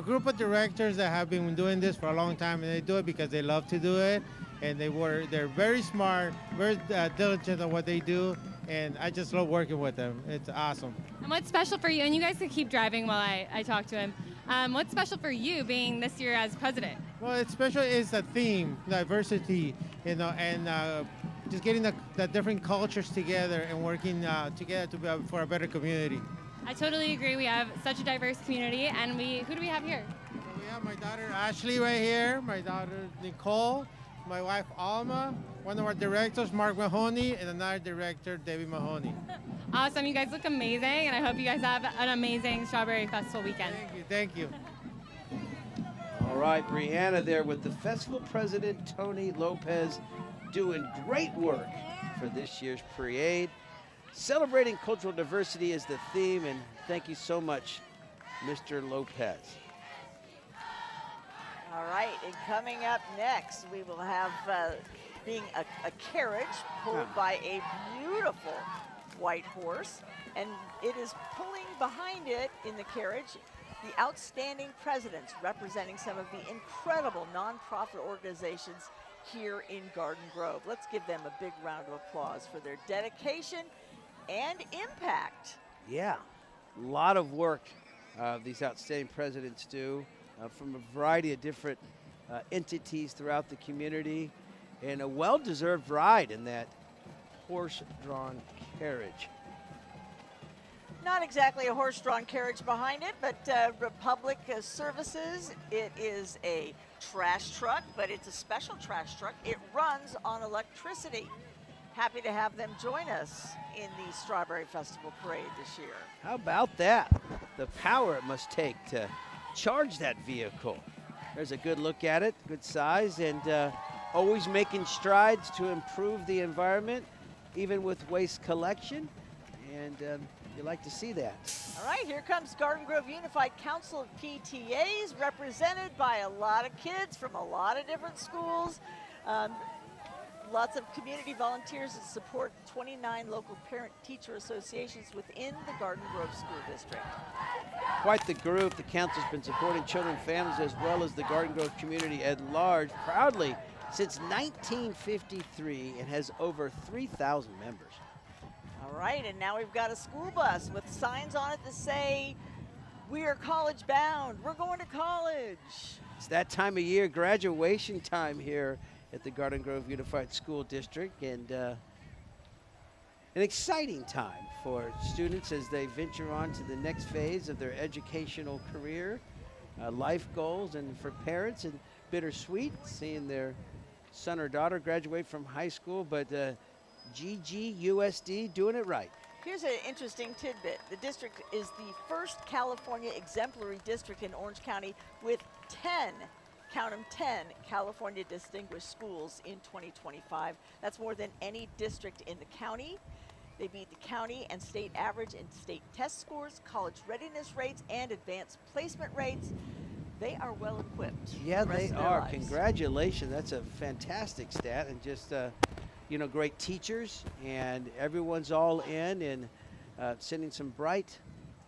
I: group of directors that have been doing this for a long time, and they do it because they love to do it, and they're very smart, very diligent on what they do, and I just love working with them. It's awesome.
B: And what's special for you? And you guys could keep driving while I talk to him. What's special for you being this year as president?
I: Well, it's special is the theme, diversity, and just getting the different cultures together and working together for a better community.
B: I totally agree. We have such a diverse community, and who do we have here?
I: So we have my daughter Ashley right here, my daughter Nicole, my wife Alma, one of our directors Mark Mahoney, and another director Debbie Mahoney.
B: Awesome. You guys look amazing, and I hope you guys have an amazing Strawberry Festival weekend.
I: Thank you.
C: All right, Brianna there with the festival president, Tony Lopez, doing great work for this year's parade. Celebrating cultural diversity is the theme, and thank you so much, Mr. Lopez.
A: All right, and coming up next, we will have being a carriage pulled by a beautiful white horse, and it is pulling behind it in the carriage the outstanding presidents representing some of the incredible nonprofit organizations here in Garden Grove. Let's give them a big round of applause for their dedication and impact.
C: Yeah, a lot of work these outstanding presidents do from a variety of different entities throughout the community, and a well-deserved ride in that horse-drawn carriage.
A: Not exactly a horse-drawn carriage behind it, but Republic Services. It is a trash truck, but it's a special trash truck. It runs on electricity. Happy to have them join us in the Strawberry Festival Parade this year.
C: How about that? The power it must take to charge that vehicle. There's a good look at it, good size, and always making strides to improve the environment, even with waste collection, and you like to see that.
A: All right, here comes Garden Grove Unified Council of PTAs, represented by a lot of kids from a lot of different schools. Lots of community volunteers that support 29 local parent-teacher associations within the Garden Grove School District.
C: Quite the group. The council's been supporting children and families as well as the Garden Grove community at large proudly since 1953 and has over 3,000 members.
A: All right, and now we've got a school bus with signs on it that say, "We are college bound, we're going to college."
C: It's that time of year, graduation time here at the Garden Grove Unified School District, and an exciting time for students as they venture on to the next phase of their educational career, life goals, and for parents, and bittersweet seeing their son or daughter graduate from high school, but GGUSD doing it right.
A: Here's an interesting tidbit. The district is the first California exemplary district in Orange County with 10, count them 10, California distinguished schools in 2025. That's more than any district in the county. They beat the county and state average in state test scores, college readiness rates, and advanced placement rates. They are well equipped.
C: Yeah,
A: the rest
C: they
A: of their
C: are.
A: lives.
C: Congratulations. That's a fantastic stat, and just great teachers, and everyone's all in, and sending some bright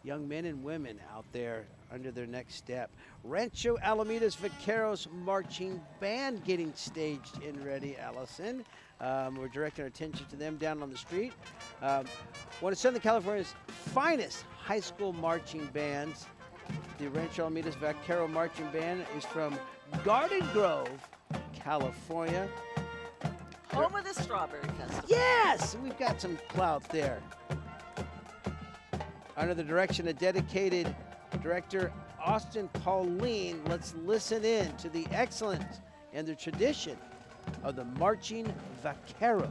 C: young men and women out there under their next step. Rancho Alameda's Vaqueros Marching Band getting staged and ready, Allison. We're directing our attention to them down on the street. One of Southern California's finest high school marching bands, the Rancho Alameda's Vaquero Marching Band, is from Garden Grove, California.
A: Home of the Strawberry Festival.
C: Yes, we've got some clout there. Under the direction of dedicated director Austin Pauline, let's listen in to the excellence and the tradition of the marching vaqueros.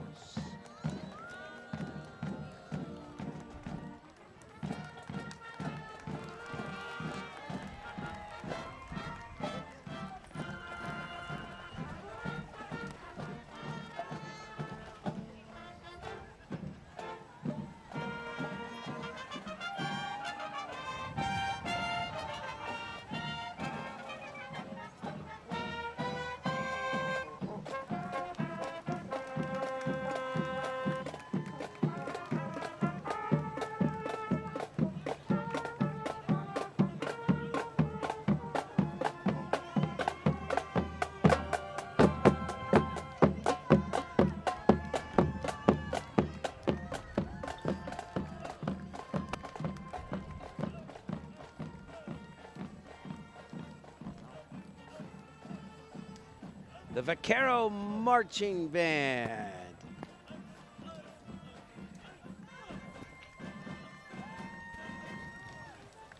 C: The Vaquero Marching Band.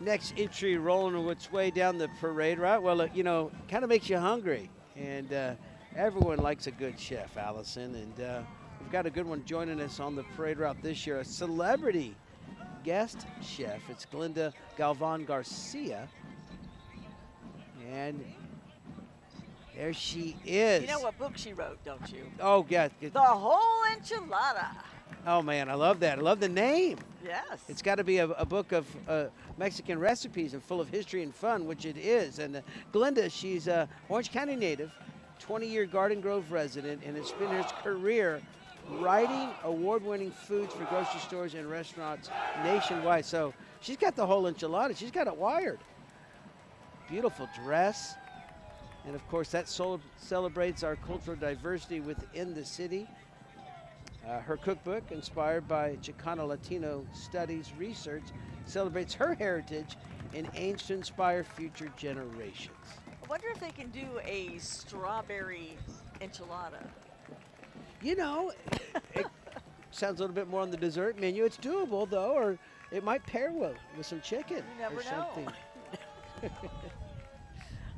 C: Next entry rolling its way down the parade route. Well, kind of makes you hungry. And everyone likes a good chef, Allison. And we've got a good one joining us on the parade route this year, a celebrity guest chef. It's Glenda Galvan Garcia. And there she is.
A: You know what book she wrote, don't you?
C: Oh, yeah.
A: The Whole Enchilada.
C: Oh, man, I love that. I love the name.
A: Yes.
C: It's got to be a book of Mexican recipes and full of history and fun, which it is. And Glenda, she's a Orange County native, 20-year Garden Grove resident, and has spent her career writing award-winning foods for grocery stores and restaurants nationwide. So she's got the whole enchilada. She's got it wired. Beautiful dress. And, of course, that celebrates our cultural diversity within the city. Her cookbook, inspired by Chicano Latino studies research, celebrates her heritage and aims to inspire future generations.
A: I wonder if they can do a strawberry enchilada.
C: It sounds a little bit more on the dessert menu. It's doable, though, or it might pair well with some chicken
A: You never
C: or something.
A: know.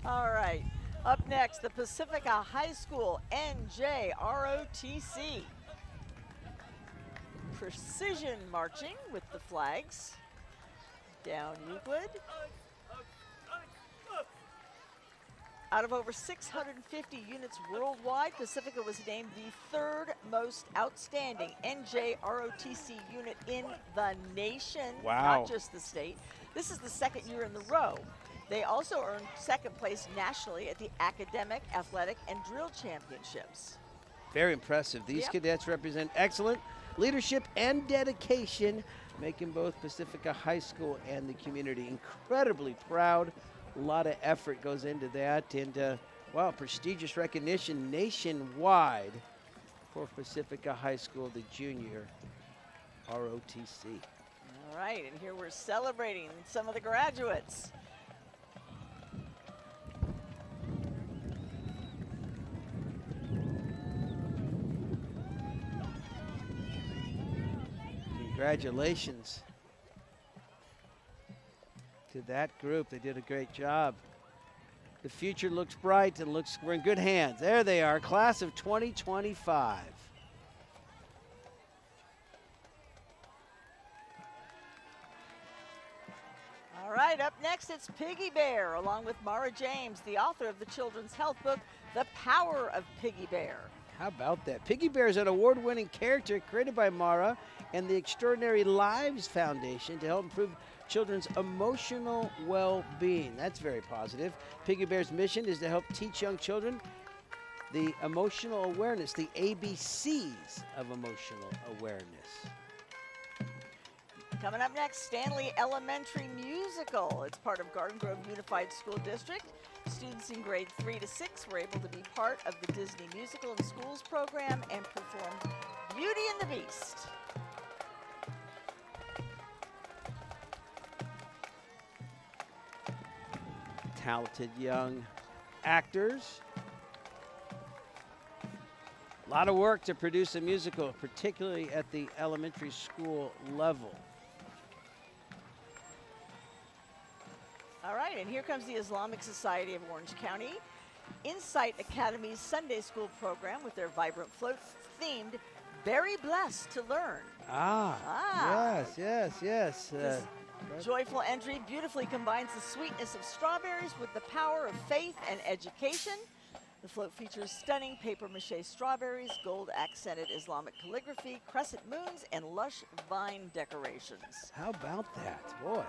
A: All right. Up next, the Pacifica High School NJROTC. Precision marching with the flags down Euclid. Out of over 650 units worldwide, Pacifica was named the third most outstanding NJROTC unit in the nation,
C: Wow.
A: not just the state. This is the second year in a row. They also earned second place nationally at the Academic, Athletic, and Drill Championships.
C: Very impressive. These
A: Yep.
C: cadets represent excellent leadership and dedication, making both Pacifica High School and the community incredibly proud. A lot of effort goes into that, and prestigious recognition nationwide for Pacifica High School, the junior ROTC.
A: All right, and here we're celebrating some of the graduates.
C: Congratulations to that group. They did a great job. The future looks bright and we're in good hands. There they are, class of 2025.
A: All right, up next it's Piggy Bear, along with Mara James, the author of the children's health book, The Power of Piggy Bear.
C: How about that? Piggy Bear is an award-winning character created by Mara and the Extraordinary Lives Foundation to help improve children's emotional well-being. That's very positive. Piggy Bear's mission is to help teach young children the emotional awareness, the ABCs of emotional awareness.
A: Coming up next, Stanley Elementary Musical. It's part of Garden Grove Unified School District. Students in grade 3 to 6 were able to be part of the Disney Musical in Schools program and performed Beauty and the Beast.
C: Talented young actors. A lot of work to produce a musical, particularly at the elementary school level.
A: All right, and here comes the Islamic Society of Orange County. Insight Academy's Sunday School program with their vibrant float themed Very Blessed to Learn.
C: Yes.
A: This joyful entry beautifully combines the sweetness of strawberries with the power of faith and education. The float features stunning papier-mâché strawberries, gold-accented Islamic calligraphy, crescent moons, and lush vine decorations.
C: How about that? Boy,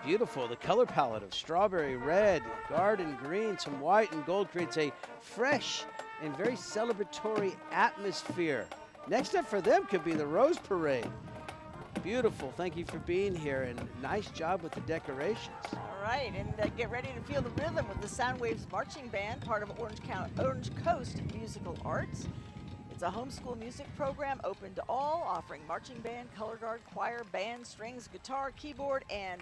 C: beautiful. The color palette of strawberry red, garden green, some white and gold creates a fresh and very celebratory atmosphere. Next up for them could be the Rose Parade. Beautiful. Thank you for being here, and nice job with the decorations.
A: All right, and get ready to feel the rhythm with the Soundwaves Marching Band, part of Orange Coast Musical Arts. It's a homeschool music program open to all, offering marching band, color guard, choir, band, strings, guitar, keyboard, and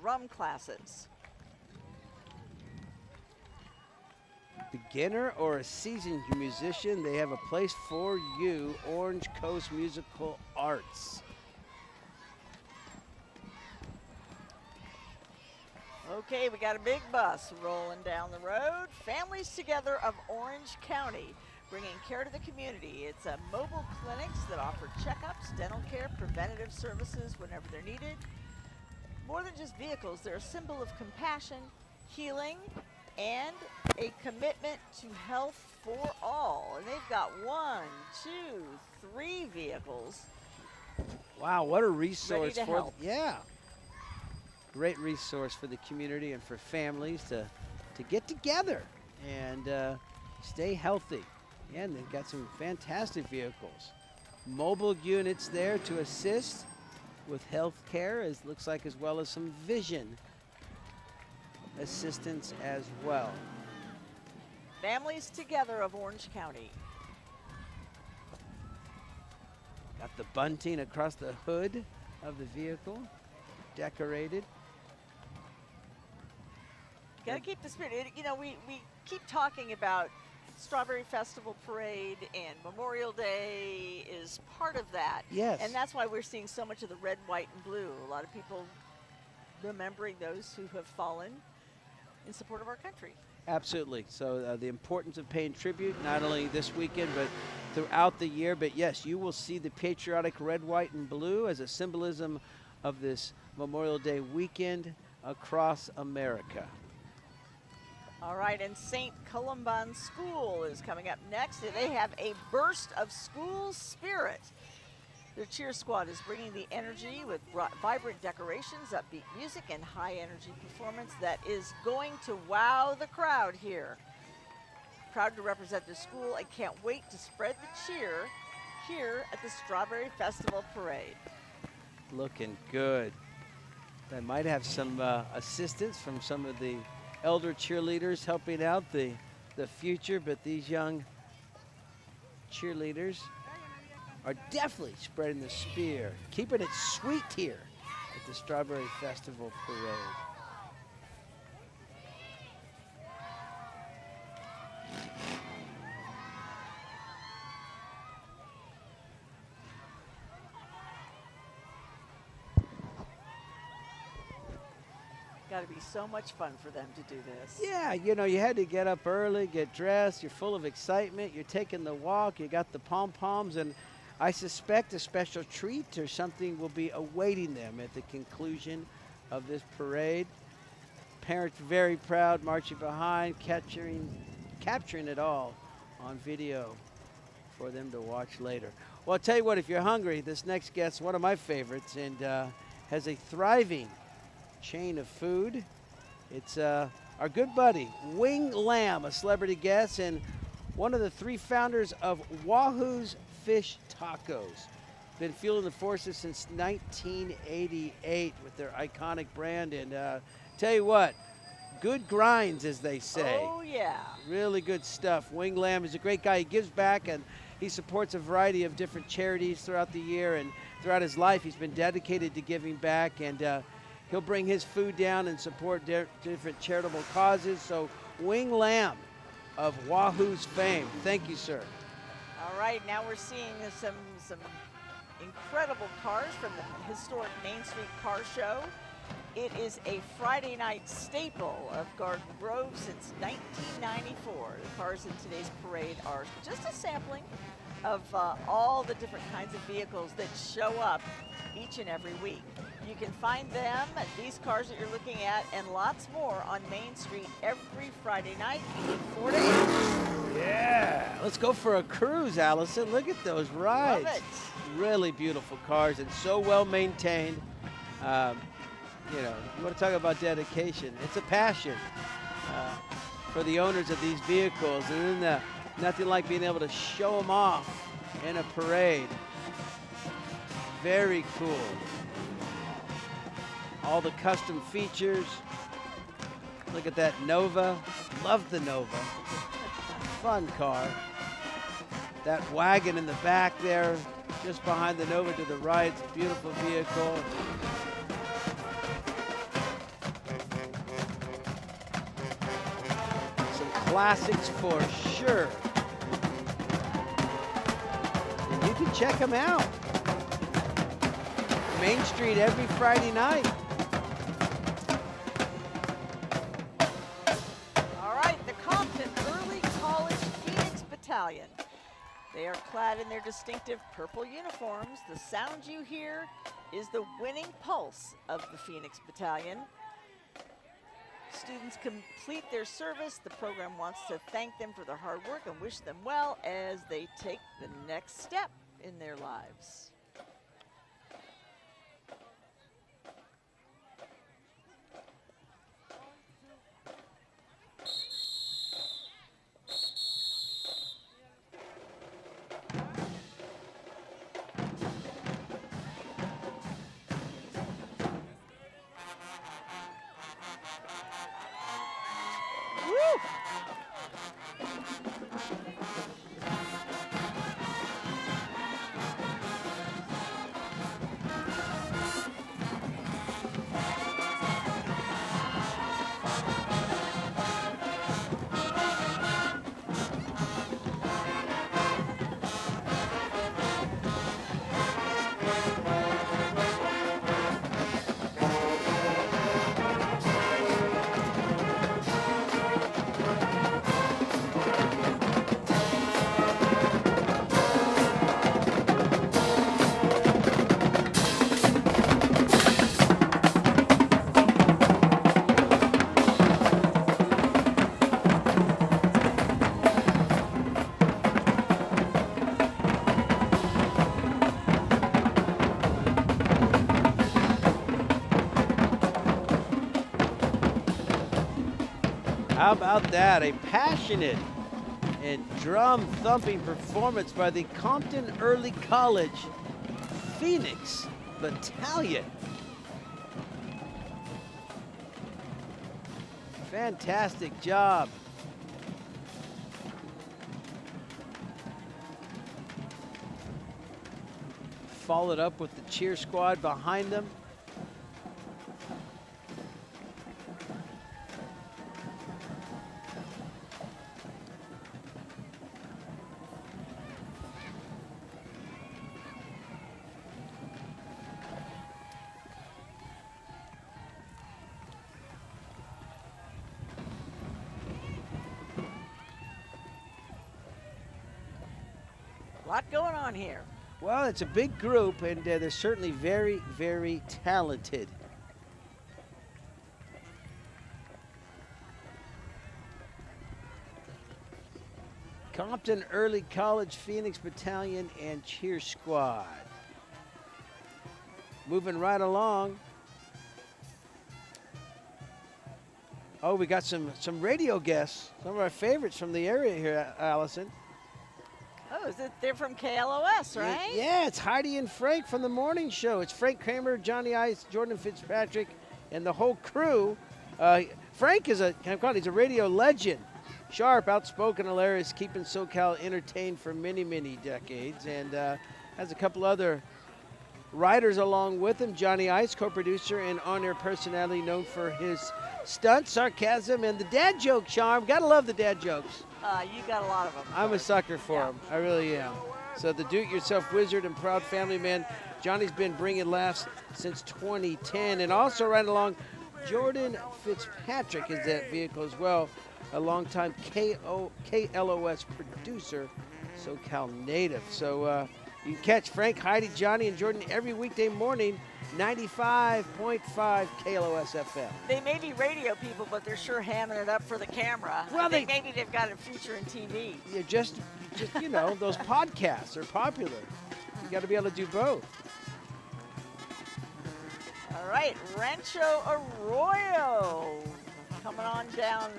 A: drum classes.
C: Beginner or a seasoned musician, they have a place for you, Orange Coast Musical Arts.
A: Okay, we got a big bus rolling down the road. Families Together of Orange County, bringing care to the community. It's a mobile clinics that offer checkups, dental care, preventative services whenever they're needed. More than just vehicles, they're a symbol of compassion, healing, and a commitment to health for all. And they've got 1, 2, 3 vehicles.
C: Wow, what a resource
A: ready to help.
C: Yeah. Great resource for the community and for families to get together and stay healthy. And they've got some fantastic vehicles. Mobile units there to assist with health care, as looks like, as well as some vision assistance as well.
A: Families Together of Orange County.
C: Got the bunting across the hood of the vehicle, decorated.
A: Got to keep the spirit. You know, we keep talking about Strawberry Festival Parade, and Memorial Day is part of that.
C: Yes.
A: And that's why we're seeing so much of the red, white, and blue. A lot of people remembering those who have fallen in support of our country.
C: Absolutely. So the importance of paying tribute, not only this weekend, but throughout the year. But yes, you will see the patriotic red, white, and blue as a symbolism of this Memorial Day weekend across America.
A: All right, and St. Columban School is coming up next. They have a burst of school spirit. Their cheer squad is bringing the energy with vibrant decorations, upbeat music, and high-energy performance that is going to wow the crowd here. Proud to represent the school and can't wait to spread the cheer here at the Strawberry Festival Parade.
C: Looking good. They might have some assistance from some of the elder cheerleaders helping out the future, but these young cheerleaders are definitely spreading the spear, keeping it sweet here at the Strawberry Festival Parade.
A: got to be so much fun for them to do this.
C: Yeah, you know, you had to get up early, get dressed. You're full of excitement. You're taking the walk. You got the pom-poms, and I suspect a special treat or something will be awaiting them at the conclusion of this parade. Parents very proud, marching behind, capturing it all on video for them to watch later. Well, I'll tell you what, if you're hungry, this next guest, one of my favorites, and has a thriving chain of food. It's our good buddy, Wing Lamb, a celebrity guest, and one of the 3 founders of Wahoo's Fish Tacos. Been fueling the forces since 1988 with their iconic brand, and tell you what, good grinds, as they say.
A: Oh, yeah.
C: Really good stuff. Wing Lamb is a great guy. He gives back, and he supports a variety of different charities throughout the year, and throughout his life he's been dedicated to giving back, and he'll bring his food down and support different charitable causes. So Wing Lamb of Wahoo's fame, thank you, sir.
A: All right, now we're seeing some incredible cars from the historic Main Street Car Show. It is a Friday night staple of Garden Grove since 1994. The cars in today's parade are just a sampling of all the different kinds of vehicles that show up each and every week. You can find them, these cars that you're looking at, and lots more on Main Street every Friday night between 4 to 8.
C: Yeah, let's go for a cruise, Allison. Look at those rides.
A: Love it.
C: Really beautiful cars and so well maintained. You know, you want to talk about dedication. It's a passion for the owners of these vehicles, and then nothing like being able to show them off in a parade. Very cool. All the custom features. Look at that Nova. Love the Nova. Fun car. That wagon in the back there, just behind the Nova to the right. It's a beautiful vehicle. Some classics for sure. And you can check them out. Main Street every Friday night.
A: All right, the Compton Early College Phoenix Battalion. They are clad in their distinctive purple uniforms. The sound you hear is the winning pulse of the Phoenix Battalion. Students complete their service. The program wants to thank them for their hard work and wish them well as they take the next step in their lives.
C: How about that? A passionate and drum-thumping performance by the Compton Early College Phoenix Battalion. Fantastic job. Followed up with the cheer squad behind them.
A: lot going on here.
C: Well, it's a big group, and they're certainly very, very talented. Compton Early College Phoenix Battalion and Cheer Squad. Moving right along. Oh, we got some radio guests, some of our favorites from the area here, Allison.
A: Oh, they're from KLOS, right?
C: Yeah, it's Heidi and Frank from the morning show. It's Frank Kramer, Johnny Ice, Jordan Fitzpatrick, and the whole crew. Frank he's a radio legend. Sharp, outspoken, hilarious, keeping SoCal entertained for many, many decades, and has a couple other writers along with him. Johnny Ice, co-producer and on-air personality known for his stunts, sarcasm, and the dad joke charm. Gotta love the dad jokes.
A: You got a lot of them.
C: I'm a sucker for them. I really am. So the do-it-yourself wizard and proud family man, Johnny's been bringing laughs since 2010. And also right along, Jordan Fitzpatrick is that vehicle as well, a longtime KLOS producer, SoCal native. So you can catch Frank, Heidi, Johnny, and Jordan every weekday morning, 95.5 KLOS FM.
A: They may be radio people, but they're sure hamming it up for the camera.
C: Well,
A: maybe they've got a future in TV.
C: Yeah, just you know, those podcasts are popular. You got to be able to do both.
A: All right, Rancho Arroyo, coming on down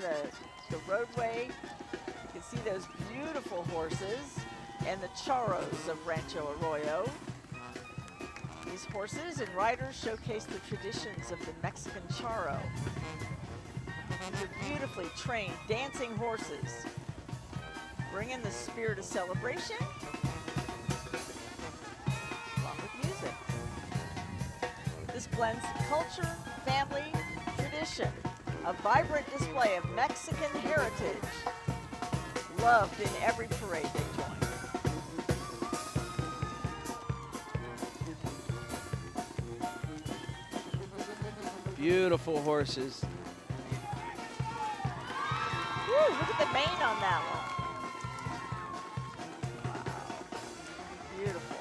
A: the roadway. You can see those beautiful horses and the charros of Rancho Arroyo. These horses and riders showcase the traditions of the Mexican charro. These are beautifully trained dancing horses, bringing the spirit of celebration along with music. This blends culture, family, tradition, a vibrant display of Mexican heritage, loved in every parade they join.
C: Beautiful horses.
A: Woo, look at the mane on that one. Wow. Beautiful.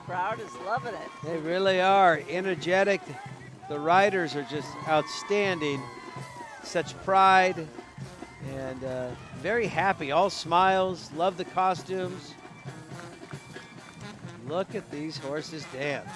A: Crowd is loving it.
C: They really are energetic. The riders are just outstanding. Such pride and very happy. All smiles. Love the costumes. Look at these horses dance.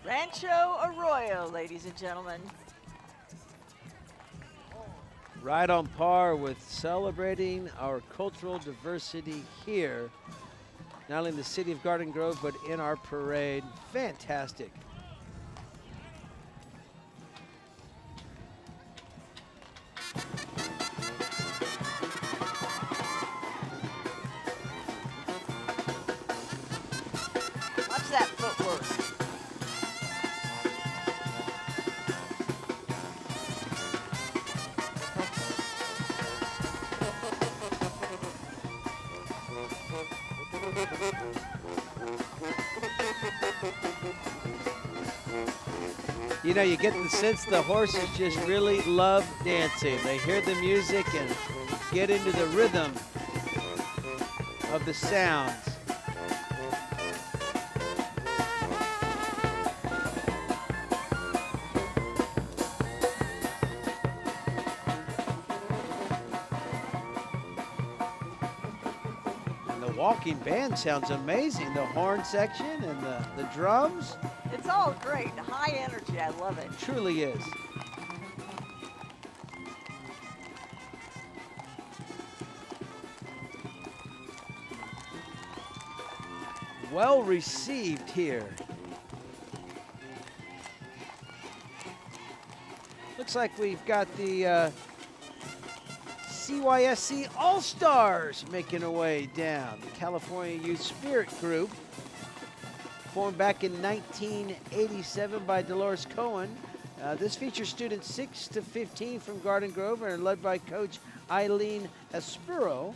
A: Rancho Arroyo, ladies and gentlemen.
C: Right on par with celebrating our cultural diversity here, not only in the city of Garden Grove, but in our parade. Fantastic.
A: Watch that footwork.
C: You know, you get the sense the horses just really love dancing. They hear the music and get into the rhythm of the sounds. And the walking band sounds amazing. The horn section and the drums.
A: It's all great. High energy. I love it.
C: Truly is. Well received here Looks like we've got the CYSC All-Stars making their way down. The California Youth Spirit Group, formed back in 1987 by Dolores Cohen. This features students 6 to 15 from Garden Grove and are led by Coach Eileen Espero.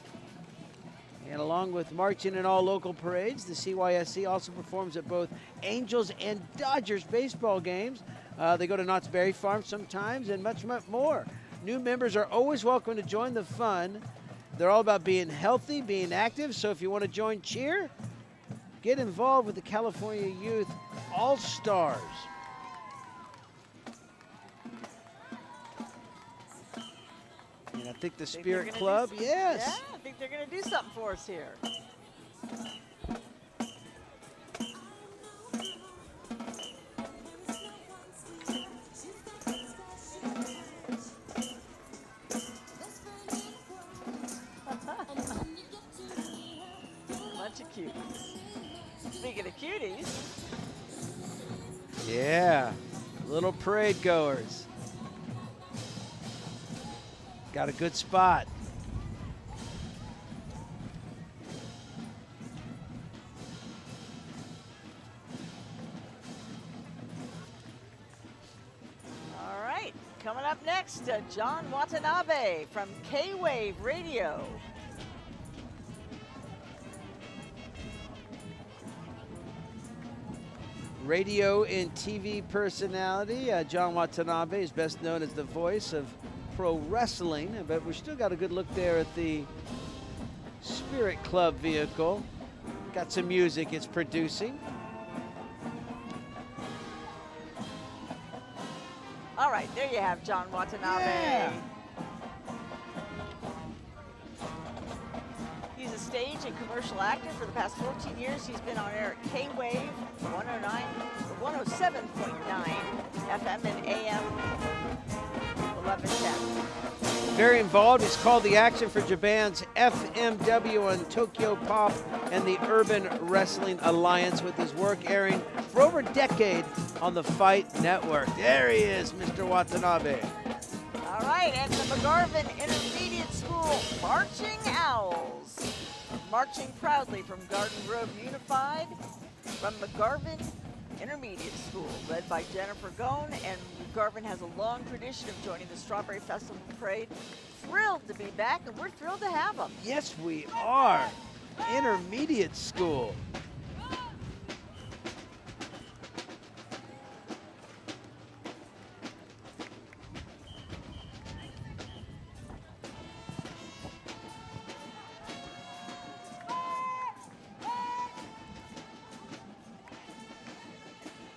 C: And along with marching in all local parades, the CYSC also performs at both Angels and Dodgers baseball games. They go to Knott's Berry Farm sometimes and much, much more. New members are always welcome to join the fun. They're all about being healthy, being active, so if you want to join cheer, get involved with the California Youth All-Stars. And I think the Spirit Club, yes.
A: Yeah, I think they're going to do something for us here. Bunch of cuties. Speaking of cuties.
C: Yeah, little parade goers. Got a good spot.
A: All right, coming up next, John Watanabe from K-Wave Radio.
C: Radio and TV personality. John Watanabe is best known as the voice of pro wrestling, but we've still got a good look there at the Spirit Club vehicle. Got some music it's producing.
A: All right, there you have John Watanabe.
C: Yeah.
A: He's a stage and commercial actor. For the past 14 years, he's been on air at K-Wave 107.9 FM and AM 1110.
C: Very involved. He's called the action for Japan's FMW and Tokyo Pop and the Urban Wrestling Alliance, with his work airing for over a decade on the Fight Network. There he is, Mr. Watanabe.
A: All right, and the McGarvin Intermediate School Marching Owls, marching proudly from Garden Grove Unified, from McGarvin Intermediate School, led by Jennifer Gone, and McGarvin has a long tradition of joining the Strawberry Festival Parade. Thrilled to be back, and we're thrilled to have them.
C: Yes, we are. Intermediate school.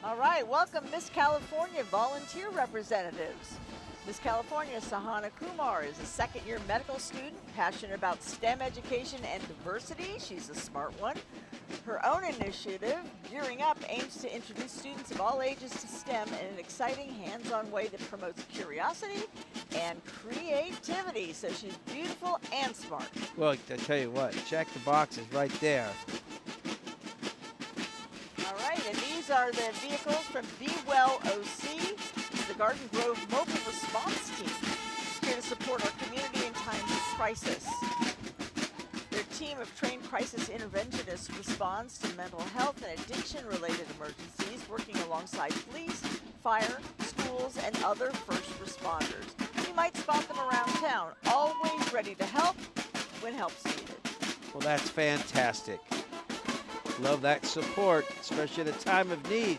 A: All right, welcome Miss California volunteer representatives. Miss California Sahana Kumar is a second-year medical student, passionate about STEM education and diversity. She's a smart one. Her own initiative, Gearing Up, aims to introduce students of all ages to STEM in an exciting, hands-on way that promotes curiosity and creativity. So she's beautiful and smart.
C: Well, I tell you what, check the boxes right there.
A: All right, and these are the vehicles from Be Well OC, the Garden Grove Mobile Response Team, here to support our community in times of crisis. Their team of trained crisis interventionists responds to mental health and addiction-related emergencies, working alongside police, fire, schools, and other first responders. You might spot them around town, always ready to help when help's needed.
C: Well, that's fantastic. Love that support, especially at a time of need.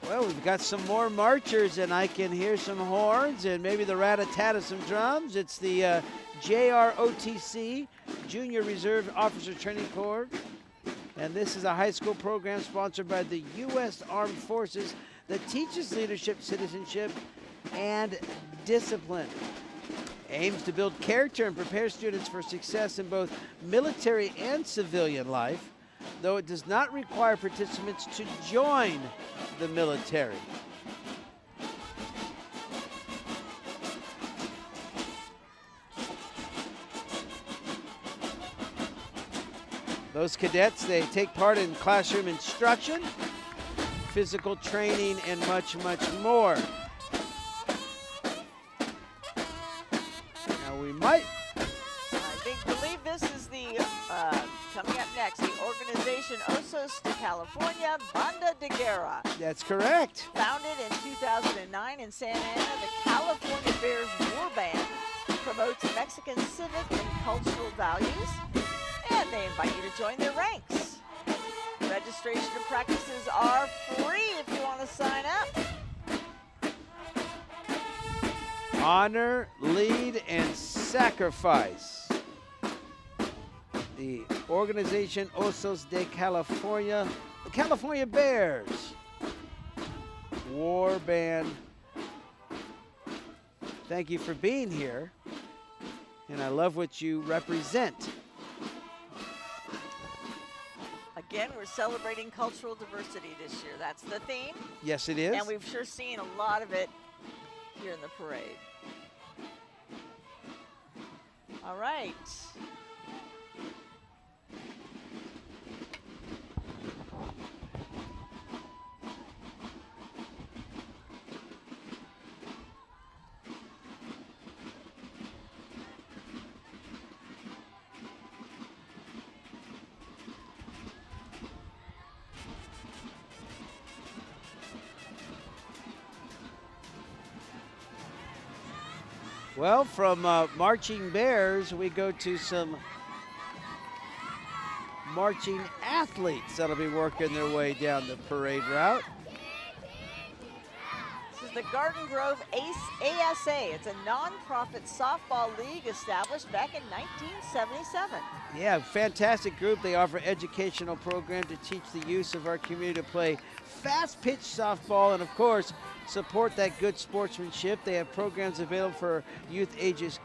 C: Well, we've got some more marchers, and I can hear some horns and maybe the rat-a-tat of some drums. It's the JROTC, Junior Reserve Officer Training Corps. And this is a high school program sponsored by the U.S. Armed Forces that teaches leadership, citizenship, and discipline. Aims to build character and prepare students for success in both military and civilian life, though it does not require participants to join the military. Those cadets, they take part in classroom instruction, physical training, and much, much more. we might.
A: Believe this is the, coming up next, the organization Osos de California Banda de Guerra.
C: That's correct.
A: Founded in 2009 in Santa Ana, the California Bears War Band promotes Mexican civic and cultural values, and they invite you to join their ranks. Registration and practices are free if you want to sign up.
C: Honor, lead, and sacrifice. The organization Osos de California, the California Bears War Band. Thank you for being here, and I love what you represent.
A: Again, we're celebrating cultural diversity this year. That's the theme.
C: Yes, it is.
A: And we've sure seen a lot of it here in the parade. All right.
C: Well, from marching bears, we go to some marching athletes that'll be working their way down the parade route.
A: This is the Garden Grove ASA. It's a nonprofit softball league established back in 1977.
C: Yeah, fantastic group. They offer educational program to teach the youth of our community to play fast-pitch softball and, of course, support that good sportsmanship. They have programs available for youth ages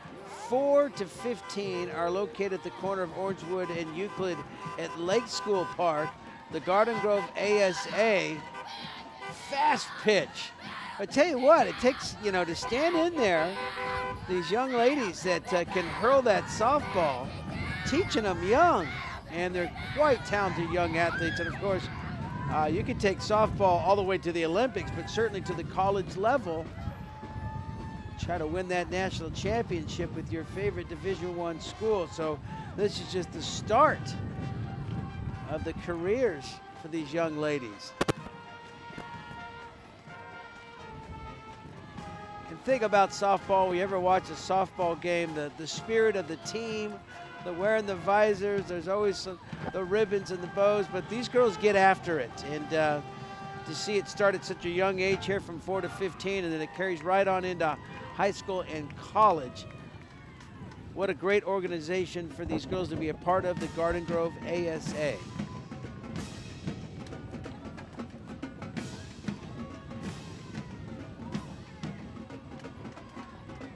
C: 4 to 15, are located at the corner of Orangewood and Euclid at Lake School Park. The Garden Grove ASA, fast pitch. I tell you what, it takes, to stand in there, these young ladies that can hurl that softball, teaching them young, and they're quite talented young athletes. And of course, you can take softball all the way to the Olympics, but certainly to the college level. Try to win that national championship with your favorite Division I school. So this is just the start of the careers for these young ladies. And think about softball. We ever watch a softball game, the spirit of the team, the wearing the visors, there's always the ribbons and the bows, but these girls get after it. And to see it start at such a young age here from 4 to 15, and then it carries right on into high school and college. What a great organization for these girls to be a part of, the Garden Grove ASA.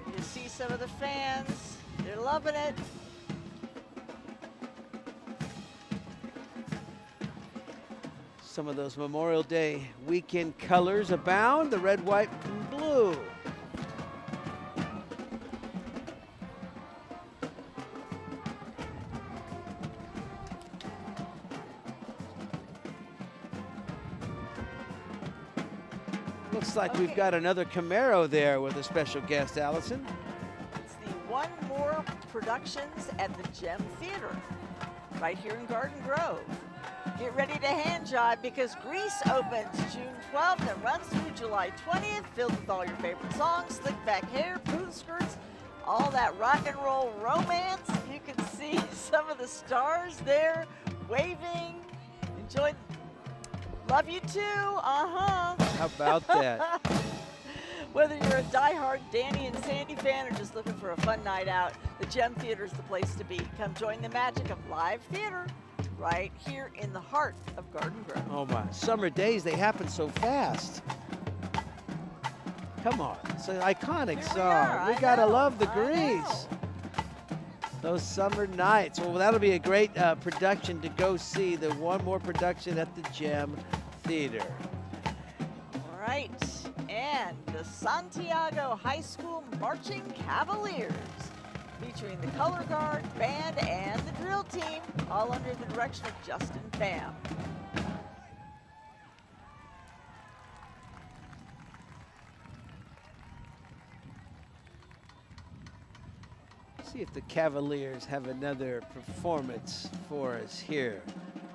A: You see some of the fans, they're loving it.
C: Some of those Memorial Day weekend colors abound, the red, white, and blue. Looks like we've got another Camaro there with a special guest, Allison.
A: It's the One More Productions at the Gem Theater, right here in Garden Grove. Get ready to hand jive because Grease opens June 12th and runs through July 20th, filled with all your favorite songs, slick back hair, boot skirts, all that rock and roll romance. You can see some of the stars there waving. Enjoy. Love you too. Uh-huh.
C: How about that?
A: Whether you're a diehard Danny and Sandy fan or just looking for a fun night out, the Gem Theater is the place to be. Come join the magic of live theater right here in the heart of Garden Grove.
C: Oh my, summer days, they happen so fast. Come on, it's an iconic song. We gotta love the Grease. Those summer nights. Well, that'll be a great production to go see, the One More Production at the Gem Theater.
A: All right, and the Santiago High School Marching Cavaliers, featuring the color guard, band, and the drill team, all under the direction of Justin Pham.
C: See if the Cavaliers have another performance for us here.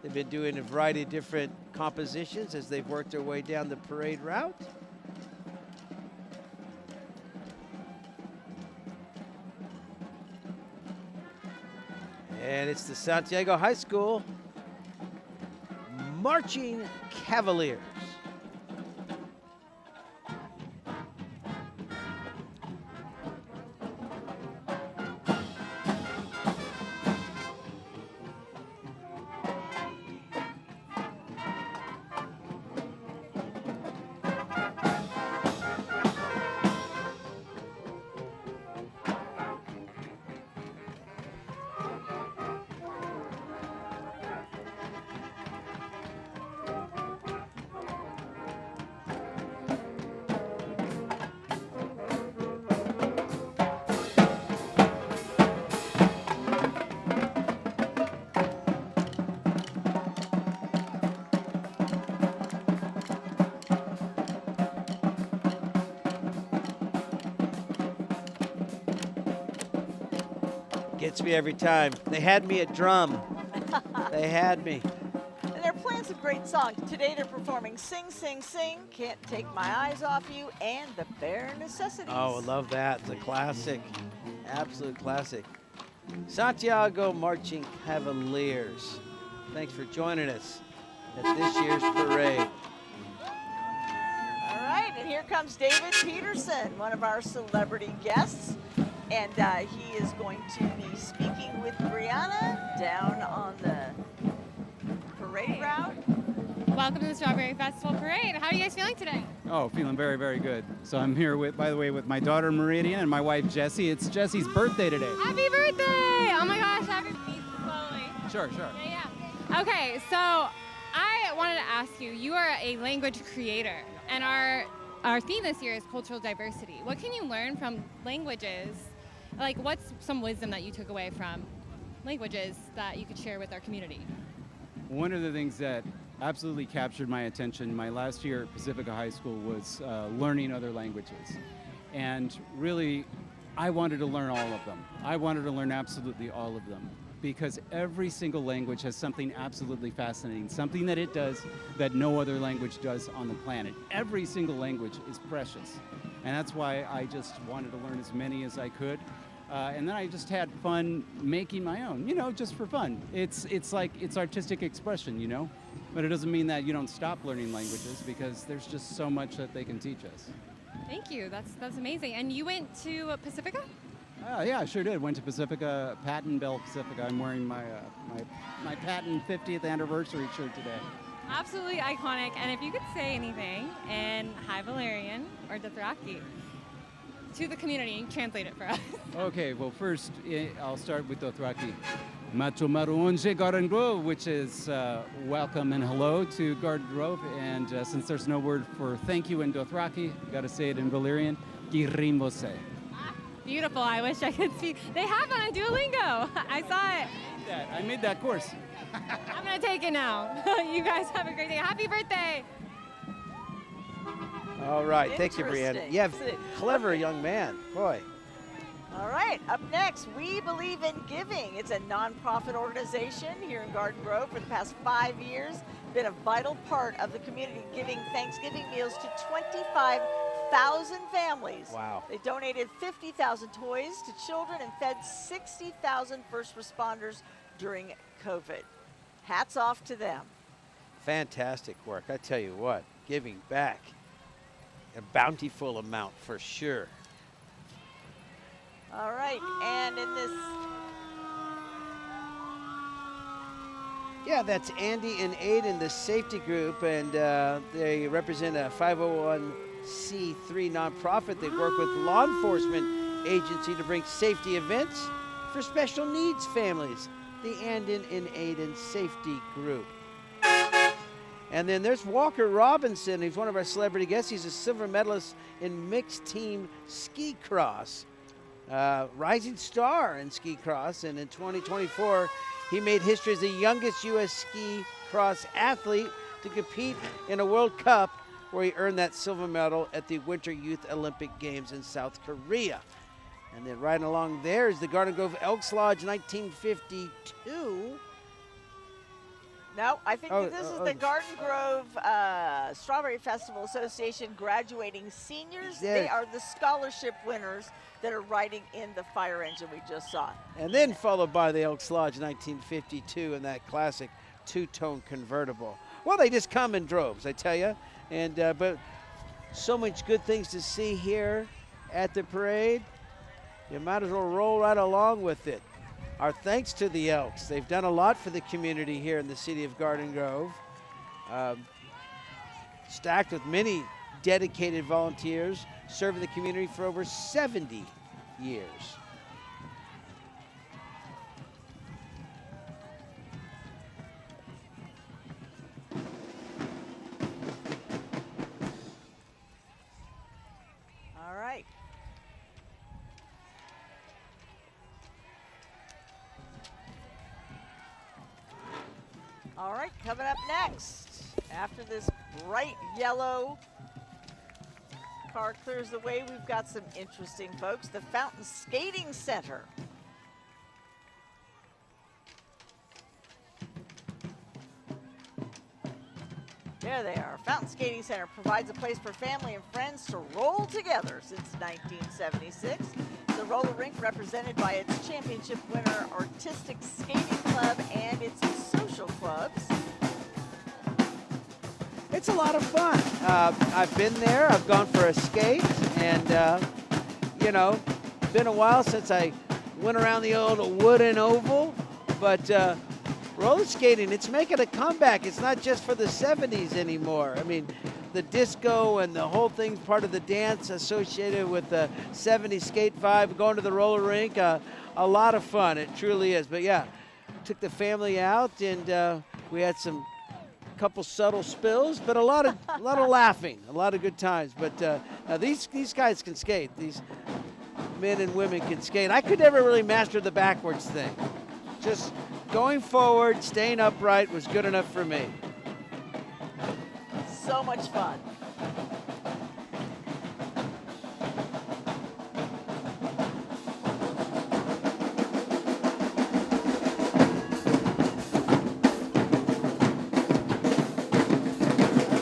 C: They've been doing a variety of different compositions as they've worked their way down the parade route. And it's the Santiago High School Marching Cavaliers. Gets me every time. They had me at drum. They had me.
A: And they're playing some great songs. Today they're performing Sing, Sing, Sing, Can't Take My Eyes Off You, and The Bare Necessities.
C: Oh, I love that. It's a classic. Absolute classic. Santiago Marching Cavaliers. Thanks for joining us at this year's parade.
A: All right, and here comes David Peterson, one of our celebrity guests. And he is going to be speaking with Brianna down on the parade route.
B: Welcome to the Strawberry Festival Parade. How are you guys feeling today?
J: Oh, feeling very, very good. So I'm here with, by the way, with my daughter Meridian and my wife Jessie. It's Jessie's birthday today.
B: Happy birthday! Oh my gosh, happy birthday, slowly.
J: Sure.
B: Yeah. Okay, so I wanted to ask you, you are a language creator, and our theme this year is cultural diversity. What can you learn from languages? Like, what's some wisdom that you took away from languages that you could share with our community?
J: One of the things that absolutely captured my attention my last year at Pacifica High School was learning other languages. And really, I wanted to learn all of them. I wanted to learn absolutely all of them, because every single language has something absolutely fascinating, something that it does that no other language does on the planet. Every single language is precious. And that's why I just wanted to learn as many as I could. And then I just had fun making my own, just for fun. It's artistic expression, but it doesn't mean that you don't stop learning languages, because there's just so much that they can teach us.
B: Thank you. That's amazing. And you went to Pacifica?
J: Yeah, I sure did. Went to Pacifica, Patton Bell Pacifica. I'm wearing my Patton 50th anniversary shirt today.
B: Absolutely iconic. And if you could say anything in High Valerian or Dothraki to the community, translate it for us.
J: Okay, well, first I'll start with Dothraki. Macho Maruonje Garden Grove, which is welcome and hello to Garden Grove. And since there's no word for thank you in Dothraki, got to say it in Valerian, Kirimose.
B: Beautiful. I wish I could see. They have it on Duolingo. I saw it.
J: I made that course.
B: I'm going to take it now. You guys have a great day. Happy birthday.
C: All right. Thank you, Brianna. Yeah, clever young man. Boy.
A: All right, up next, We Believe in Giving. It's a nonprofit organization here in Garden Grove for the past 5 years. Been a vital part of the community, giving Thanksgiving meals to 25,000 families.
C: Wow.
A: They donated 50,000 toys to children and fed 60,000 first responders during COVID. Hats off to them.
C: Fantastic work. I tell you what, giving back a bountiful amount for sure.
A: All right, and in this...
C: Yeah, that's Andy and Aiden, the safety group, and they represent a 501c3 nonprofit. They work with law enforcement agency to bring safety events for special needs families. The Andy and Aiden Safety Group. And then there's Walker Robinson. He's one of our celebrity guests. He's a silver medalist in mixed team ski cross. Rising star in ski cross, and in 2024 he made history as the youngest U.S. ski cross athlete to compete in a World Cup, where he earned that silver medal at the Winter Youth Olympic Games in South Korea. And then right along there is the Garden Grove Elks Lodge 1952.
A: No, I think that this is the Garden Grove Strawberry Festival Association graduating seniors. They are the scholarship winners that are riding in the fire engine we just saw.
C: And then followed by the Elks Lodge 1952 and that classic two-tone convertible. Well, they just come in droves, I tell you. And but so much good things to see here at the parade. You might as well roll right along with it. Our thanks to the Elks. They've done a lot for the community here in the city of Garden Grove. Stacked with many dedicated volunteers serving the community for over 70 years.
A: All right. All right, coming up next, after this bright yellow car clears the way, we've got some interesting folks. The Fountain Skating Center. There they are. Fountain Skating Center provides a place for family and friends to roll together since 1976. The roller rink represented by its championship winner Artistic Skating Club and its social clubs.
C: It's a lot of fun. I've been there. I've gone for a skate, and you know, been a while since I went around the old wooden oval, but roller skating, it's making a comeback. It's not just for the 70s anymore. I mean, the disco and the whole thing's part of the dance associated with the 70s skate vibe, going to the roller rink, a lot of fun. It truly is. But yeah, took the family out, and we had couple subtle spills, but a lot of laughing, a lot of good times. But now these guys can skate. These men and women can skate. I could never really master the backwards thing. Just going forward, staying upright was good enough for me.
A: So much fun.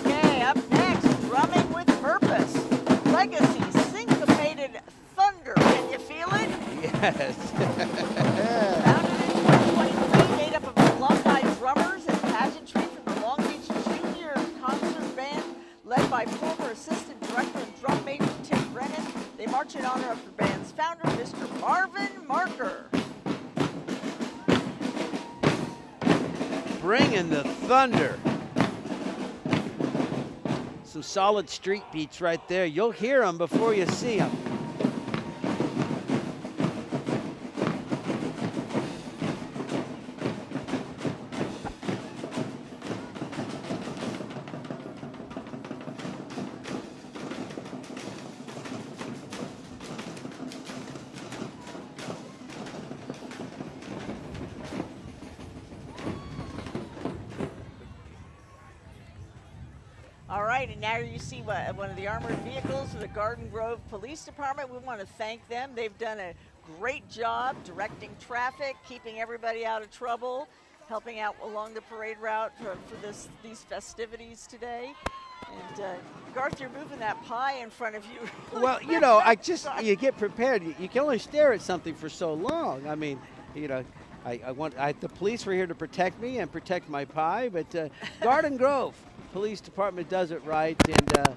A: Okay, up next, drumming with purpose. Legacy syncopated thunder. Can you feel it?
C: Yes.
A: Founded in 2023, made up of alumni drummers and pageantry from the Long Beach Junior Concert Band, led by former assistant director and drum major Tim Brennan. They march in honor of the band's founder, Mr. Marvin Marker.
C: Bringing the thunder. Some solid street beats right there. You'll hear them before you see them.
A: All right, and now you see one of the armored vehicles of the Garden Grove Police Department. We want to thank them. They've done a great job directing traffic, keeping everybody out of trouble, helping out along the parade route for these festivities today. And Garth, you're moving that pie in front of you.
C: Well, you know, you get prepared. You can only stare at something for so long. I mean, you know, the police were here to protect me and protect my pie, but Garden Grove Police Department does it right, and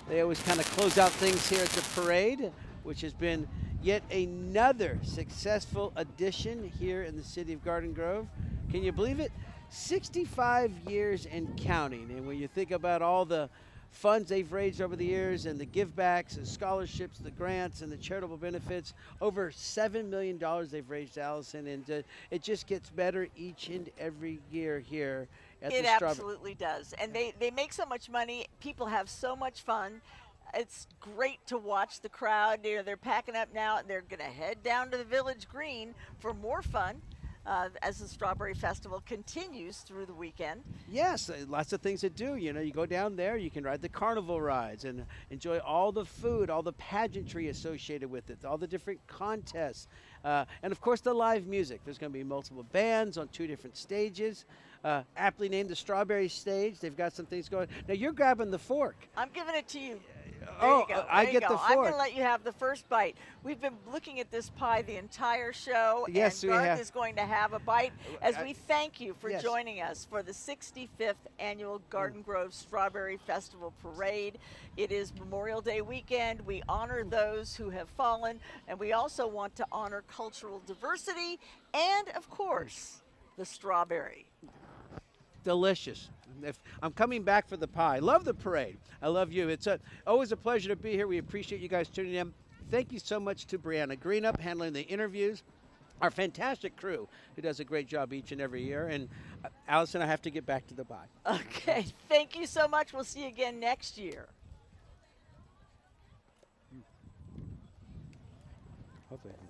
C: they always kind of close out things here at the parade, which has been yet another successful addition here in the city of Garden Grove. Can you believe it? 65 years and counting. And when you think about all the funds they've raised over the years and the givebacks and scholarships, the grants and the charitable benefits, over $7 million they've raised, Allison, and it just gets better each and every year here at the Strawberry.
A: It absolutely does. And they make so much money. People have so much fun. It's great to watch the crowd. They're packing up now, and they're going to head down to the Village Green for more fun. as the Strawberry Festival continues through the weekend.
C: Yes, lots of things to do. You know, you go down there, you can ride the carnival rides and enjoy all the food, all the pageantry associated with it, all the different contests, and of course the live music. There's going to be multiple bands on 2 different stages, aptly named the Strawberry Stage. They've got some things going. Now you're grabbing the fork.
A: I'm giving it to you.
C: Oh,
A: you go.
C: I
A: There you
C: get
A: go.
C: the
A: I'm going
C: fork.
A: to let you have the first bite. We've been looking at this pie the entire show,
C: Yes,
A: and
C: we
A: Garth
C: have.
A: is going to have a bite as
C: I-
A: we thank you for
C: Yes.
A: joining us for the 65th Annual Garden Grove Strawberry Festival Parade. It is Memorial Day weekend. We honor those who have fallen, and we also want to honor cultural diversity and, of course, the strawberry.
C: Delicious. I'm coming back for the pie. Love the parade. I love you. It's always a pleasure to be here. We appreciate you guys tuning in. Thank you so much to Brianna Greenup handling the interviews. Our fantastic crew who does a great job each and every year. And Allison, I have to get back to the pie.
A: Okay, thank you so much. We'll see you again next year.
C: Hopefully.